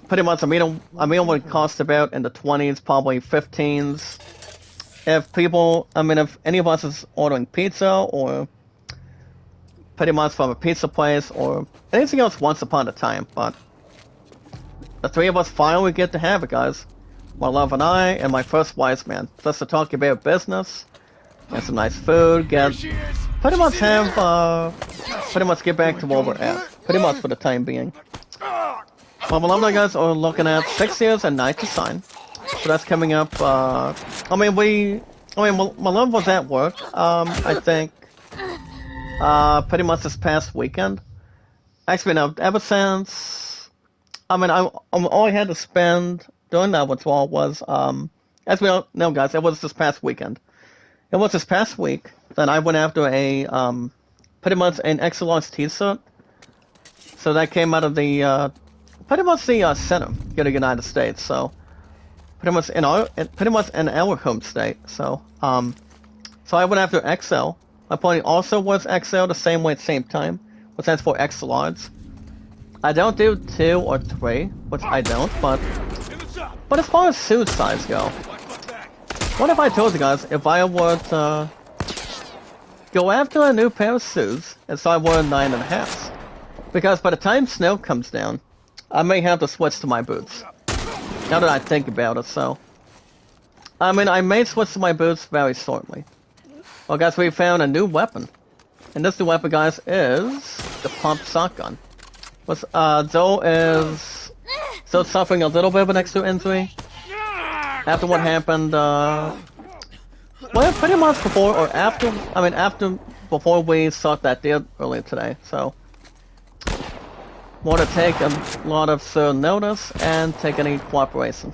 Pretty much a meal would cost about in the 20s, probably 15s. If any of us is ordering pizza or pretty much from a pizza place or anything else once upon a time, but the three of us finally get to have it, guys. My love and I and my first wise man. Just to talk about business, get some nice food, pretty much get back to where we're at. Pretty much for the time being. Well, my alumni guys are looking at 6 years and 9 to sign. So that's coming up, my love was at work, I think, pretty much this past weekend. Actually, no, ever since, all I had to spend doing that withdrawal was, as we all know, guys, it was this past weekend. It was this past week that I went after pretty much an extra large t-shirt So that came out of the pretty much the center of the United States. So pretty much in our home state. So so I went after XL. My opponent also was XL the same way at the same time, which stands for X large. I don't do 2 or 3, which I don't, but as far as suit size go, what if I told you guys if I would go after a new pair of shoes and so I wore 9.5s? Because by the time snow comes down, I may have to switch to my boots. Now that I think about it, so. I mean, I may switch to my boots very shortly. Well, guys, we found a new weapon. And this new weapon, guys, is the pump shotgun. Joel is still suffering a little bit of an extra injury after what happened, well, pretty much before or after, before we sought that deal earlier today, so. Want to take a lot of notice and take any cooperation.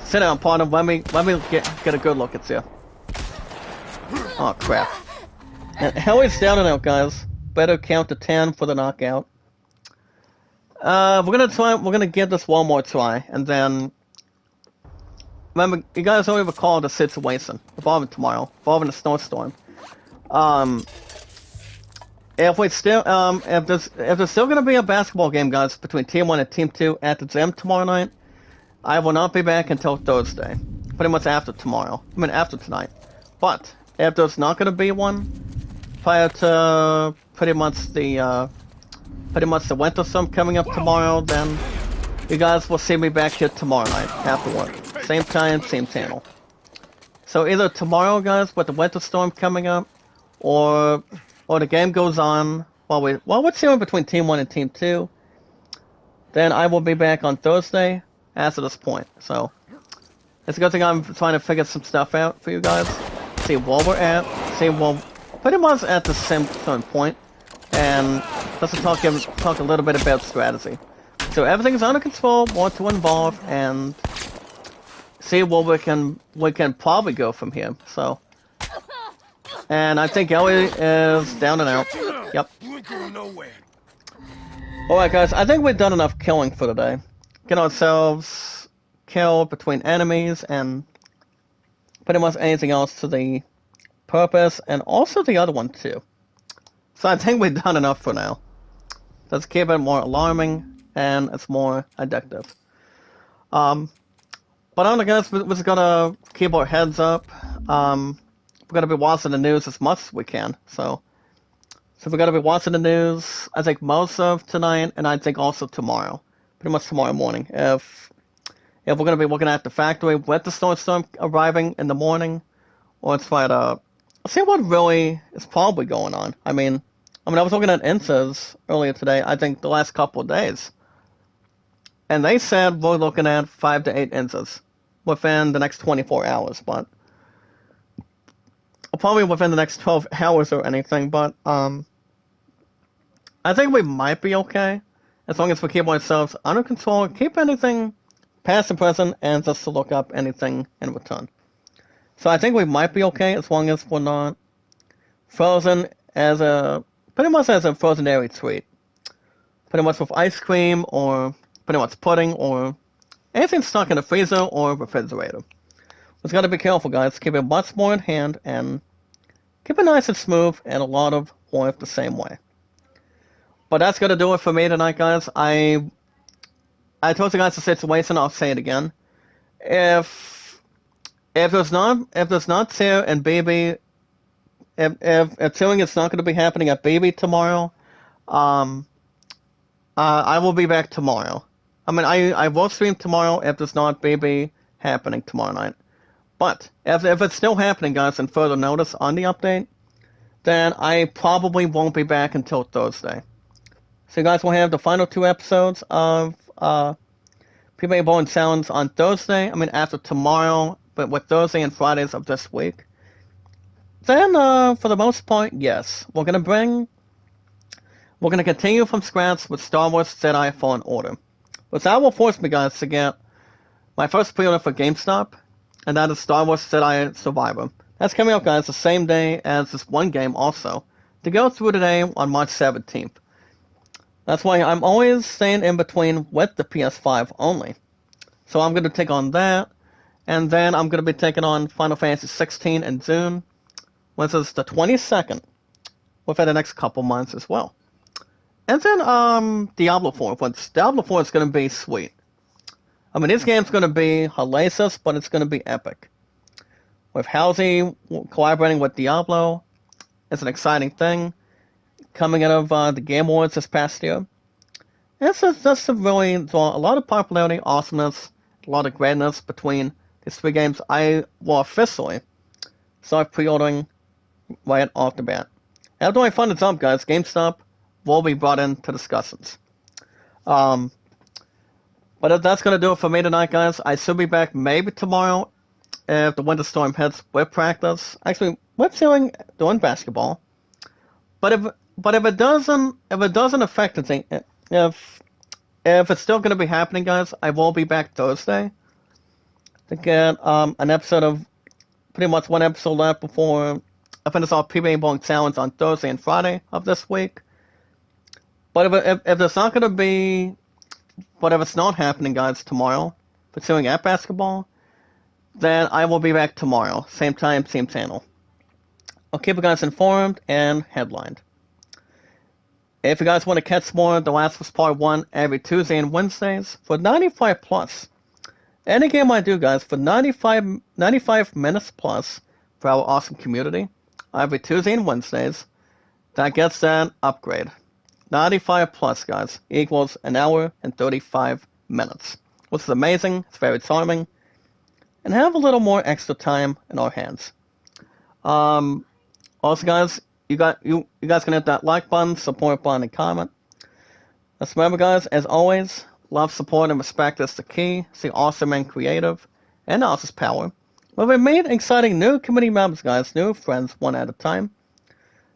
Sit down, partner, let me get a good look at you. Oh, crap. And Hellie's down and out, guys. Better count to 10 for the knockout. We're gonna give this one more try, and then... Remember, you guys only recall the situation involving tomorrow, involving the snowstorm. If there's still gonna be a basketball game, guys, between Team 1 and Team 2 at the gym tomorrow night, I will not be back until Thursday. Pretty much after tomorrow. After tonight. But, if there's not gonna be one, prior to pretty much the winter storm coming up tomorrow, then you guys will see me back here tomorrow night after work. Same time, same channel. So either tomorrow, guys, with the winter storm coming up, or the game goes on while we're cheering between Team 1 and Team 2, then I will be back on Thursday as of this point. So it's a good thing I'm trying to figure some stuff out for you guys. See where we're at, pretty much at the same point, and let's talk a little bit about strategy. So everything's under control, more to involve, and see where we can probably go from here. So, and I think Ellie is down and out. Yep. Alright guys, I think we've done enough killing for today. Get ourselves killed between enemies and pretty much anything else to the purpose, and also the other one too. So I think we've done enough for now. Let's keep it more alarming, and it's more addictive. But I guess we're just gonna keep our heads up. We're gonna be watching the news as much as we can, so we're gonna be watching the news, I think most of tonight, and I think also tomorrow. Pretty much tomorrow morning. If we're gonna be looking at the factory with the snowstorm arriving in the morning, or let's try to see what really is probably going on. I was looking at INSAs earlier today, I think the last couple of days. And they said we're looking at 5 to 8 INSAs within the next 24 hours, but probably within the next 12 hours or anything, but I think we might be okay as long as we keep ourselves under control, keep anything past and present, and just to look up anything in return. So I think we might be okay as long as we're not frozen pretty much as a frozen treat. Pretty much with ice cream, or pretty much pudding, or anything stuck in the freezer or refrigerator. Just gotta be careful, guys. Keep it much more in hand, and keep it nice and smooth, and a lot of warmth the same way. But that's gonna do it for me tonight, guys. I told you guys the situation, I'll say it again. If there's not Sarah and Baby, if Chilling is not gonna be happening at Baby tomorrow, I will be back tomorrow. I will stream tomorrow if there's not Baby happening tomorrow night. But if it's still happening, guys, and further notice on the update, then I probably won't be back until Thursday. So you guys will have the final 2 episodes of PvP Bowling Challenge on Thursday. After tomorrow, but with Thursday and Fridays of this week. Then, for the most part, yes, we're gonna continue from scratch with Star Wars Jedi Fallen Order. Which that will force me, guys, to get my first pre-order for GameStop, and that is Star Wars Jedi Survivor. That's coming up, guys, the same day as this one game also, to go through today on March 17th. That's why I'm always staying in between with the PS5 only. So I'm going to take on that, and then I'm going to be taking on Final Fantasy 16 in June, which is the 22nd, within the next couple months as well. And then Diablo 4, which Diablo 4 is going to be sweet. I mean, this game's going to be hellacious, but it's going to be epic. With Halsey collaborating with Diablo, it's an exciting thing. Coming out of the Game Awards this past year. It's just to really draw a lot of popularity, awesomeness, a lot of greatness between these three games. I will officially start pre-ordering right off the bat. After I find the jump, guys, GameStop will be brought into discussions. But if that's going to do it for me tonight, guys, I should be back maybe tomorrow if the winter storm hits with practice. Actually, with doing basketball. But if it doesn't affect anything, if it's still going to be happening, guys, I will be back Thursday to get an episode of pretty much one episode left before I finish off PBA Bowling Challenge on Thursday and Friday of this week. But if it's not going to be, but if it's not happening, guys, tomorrow, pursuing at basketball, then I will be back tomorrow, same time, same channel. I'll keep you guys informed and headlined. If you guys want to catch more of The Last of Us Part 1 every Tuesday and Wednesdays for 95 plus, any game I do, guys, for 95 minutes plus for our awesome community, every Tuesday and Wednesdays, that gets that upgrade. 95 plus, guys, equals an hour and 35 minutes, which is amazing, it's very charming, and have a little more extra time in our hands. Also, guys, you guys can hit that like button, support button, and comment. Let's remember, guys, as always, love, support, and respect is the key. Stay awesome and creative, and Alice's power. Well, we made exciting new community members, guys, new friends, one at a time.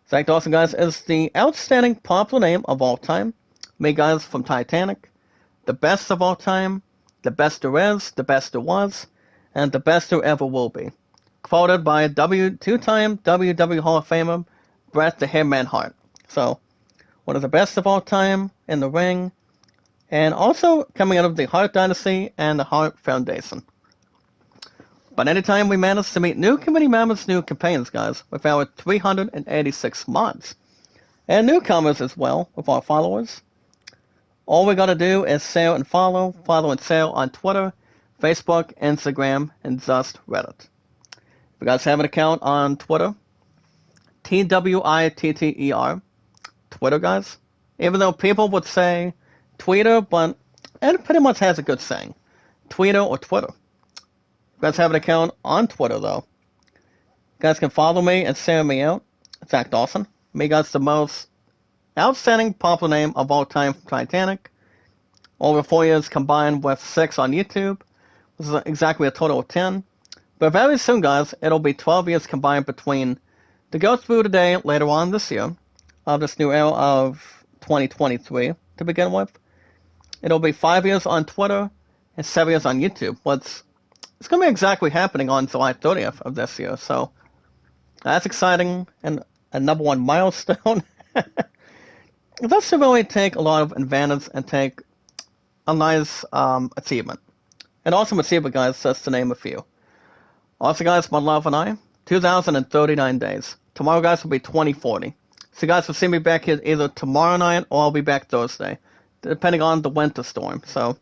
Zach Dawson, guys, is the outstanding popular name of all time. Me, guys, from Titanic. The best of all time, the best there is, the best there was, and the best there ever will be. Quoted by two-time WWE Hall of Famer Bret the Hitman Hart. So, one of the best of all time in the ring, and also coming out of the Hart Dynasty and the Hart Foundation. But anytime we manage to meet new community members, new companions, guys, with our 386 mods, and newcomers as well, with our followers, all we gotta do is share and follow and share on Twitter, Facebook, Instagram, and just Reddit. If you guys have an account on Twitter, TWITTER, Twitter, guys, even though people would say Twitter, but it pretty much has a good saying, Twitter or Twitter. You guys have an account on Twitter, though. You guys can follow me and share me out. Zach Dawson. Me, guys, the most outstanding popular name of all time from Titanic. Over 4 years combined with 6 on YouTube. This is exactly a total of 10. But very soon, guys, it'll be 12 years combined between the Go Through Today later on this year, of this new era of 2023 to begin with. It'll be 5 years on Twitter and 7 years on YouTube. It's going to be exactly happening on July 30th of this year, so that's exciting and a number one milestone. That should really take a lot of advantage and take a nice achievement. An awesome achievement, guys, just to name a few. Also, guys, my love and I, 2,039 days. Tomorrow, guys, will be 2040. So you guys will see me back here either tomorrow night or I'll be back Thursday, depending on the winter storm, so...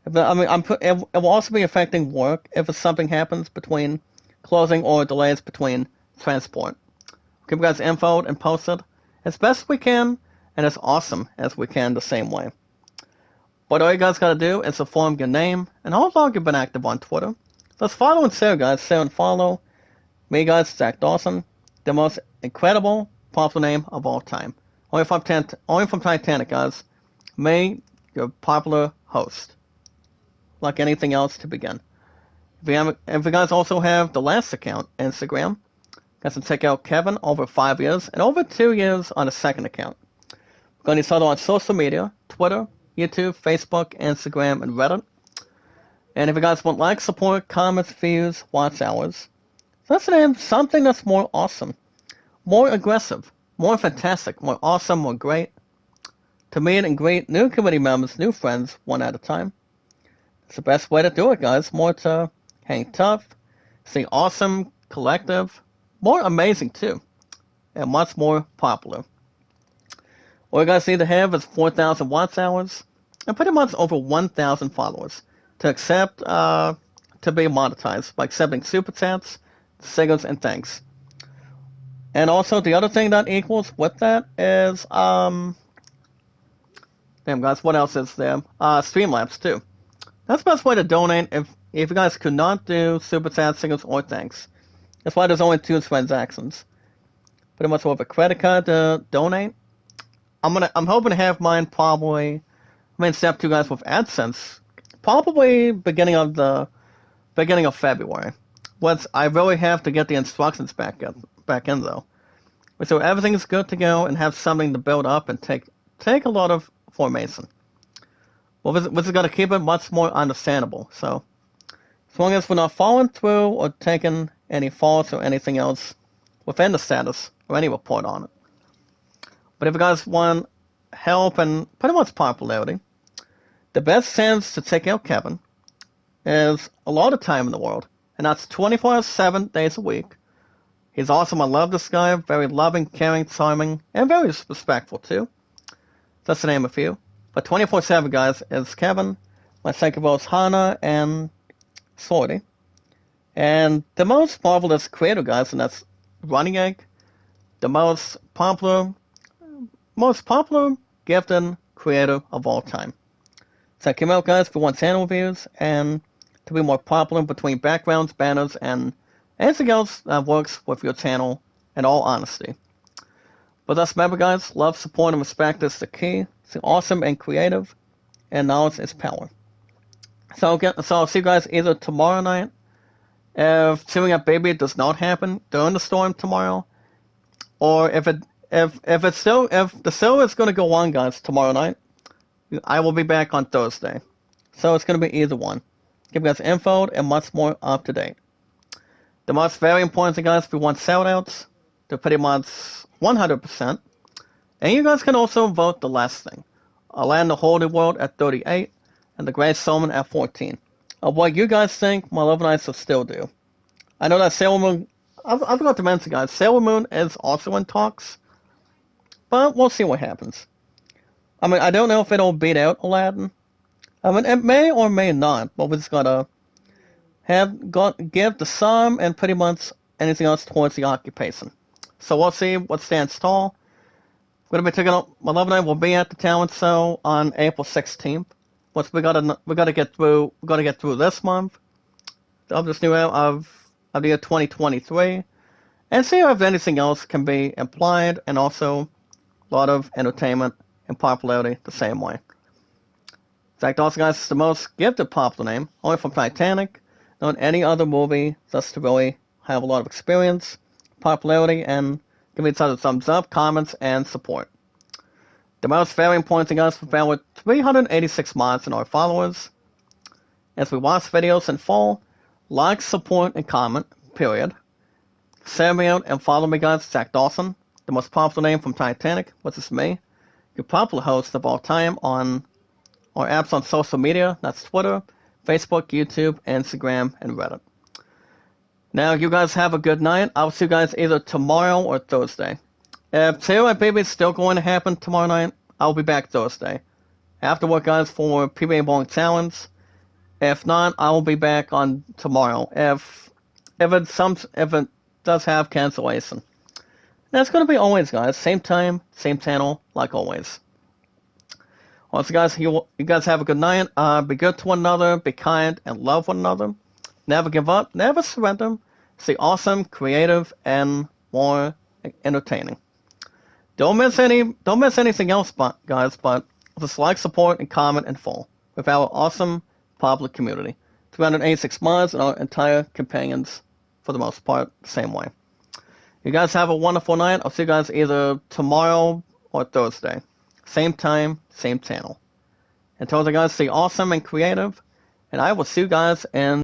it will also be affecting work if something happens between closing or delays between transport. We'll keep you guys infoed and posted as best we can and as awesome as we can the same way. But all you guys gotta do is inform your name and how long you've been active on Twitter. Let's follow and share, guys. Share and follow me, guys, Zach Dawson, the most incredible popular name of all time. Only from Titanic, guys. Me, your popular host. Like anything else to begin. If you guys also have the last account, Instagram, you guys can check out Kevin over 5 years and over 2 years on a second account. We're going to start on social media, Twitter, YouTube, Facebook, Instagram, and Reddit. And if you guys want like, support, comments, views, watch hours, let's name something that's more awesome, more aggressive, more fantastic, more awesome, more great. to meet and greet new community members, new friends, one at a time. It's the best way to do it, guys. More to hang tough, see awesome, collective, more amazing too, and much more popular. All you guys need to have is 4,000 watch hours and pretty much over 1,000 followers to accept, to be monetized by accepting super chats, signals, and thanks. And also the other thing that equals with that is, damn guys, what else is there? Streamlabs too. That's the best way to donate if you guys could not do super chats, signals, or thanks. That's why there's only 2 transactions. Pretty much with a credit card to donate. I'm hoping to have mine probably, step 2 guys with AdSense, probably beginning of February. Once I really have to get the instructions back in though. So everything's good to go and have something to build up and take a lot of formation. Well, this is going to keep it much more understandable. So as long as we're not falling through or taking any faults or anything else within the status or any report on it. But if you guys want help and pretty much popularity, the best chance to take out Kevin is a lot of time in the world, and that's 7 days a week. He's awesome. I love this guy. Very loving, caring, charming, and very respectful too. That's to name a few. But 24/7, guys, is Kevin, my second is Hana, and Sorty. And the most marvelous creator, guys, and that's Running Egg, the most popular, gifted creator of all time. Check him out, guys, if you want channel reviews and to be more popular between backgrounds, banners, and anything else that works with your channel, in all honesty. But just remember, guys, love, support, and respect is the key. It's awesome and creative, and knowledge is power. So I'll see you guys either tomorrow night, if Chewing Up Baby does not happen during the storm tomorrow, or if the show is going to go on, guys, tomorrow night, I will be back on Thursday. So it's going to be either one. Give you guys info and much more up to date. The most very important thing, guys, if you want shoutouts, they're pretty much 100%. And you guys can also vote the last thing. Alan the Holy World at 38, and the Great Solomon at 14. Of what you guys think my Love Knights will still do. I know that Sailor Moon, I forgot to mention, guys, Sailor Moon is also in talks, but we'll see what happens. I don't know if it'll beat out Aladdin. It may or may not, but we just gotta give the sum and pretty much anything else towards the occupation. So we'll see what stands tall. We're gonna be taking up. My Love Night will be at the talent show on April 16th. Once we gotta get through this month of this new of the year 2023, and see if anything else can be implied, and also a lot of entertainment and popularity the same way. In fact, also, guys, it's the most gifted popular name, only from Titanic, not any other movie, just to really have a lot of experience, popularity, and give each other thumbs up, comments, and support. The most very important thing, guys, we've with 386 mods and our followers. As we watch videos in full, like, support, and comment, period. Share me out and follow me, guys, Jack Dawson, the most popular name from Titanic, which is me, your popular host of all time on our apps on social media, that's Twitter, Facebook, YouTube, Instagram, and Reddit. Now, you guys have a good night. I'll see you guys either tomorrow or Thursday. If Chewing Up Baby is still going to happen tomorrow night, I'll be back Thursday. After work, guys, for PBA Bowling Challenge. If not, I will be back on tomorrow. If it does have cancellation. That's going to be always, guys. Same time, same channel, like always. Also, guys, you guys have a good night. Be good to one another, be kind, and love one another. Never give up, never surrender. Stay awesome, creative, and more entertaining. Don't miss anything else, guys, but just like, support, and comment in full with our awesome public community. 386 mods and our entire companions, for the most part, the same way. You guys have a wonderful night. I'll see you guys either tomorrow or Thursday. Same time, same channel. Until then, guys, stay awesome and creative, and I will see you guys in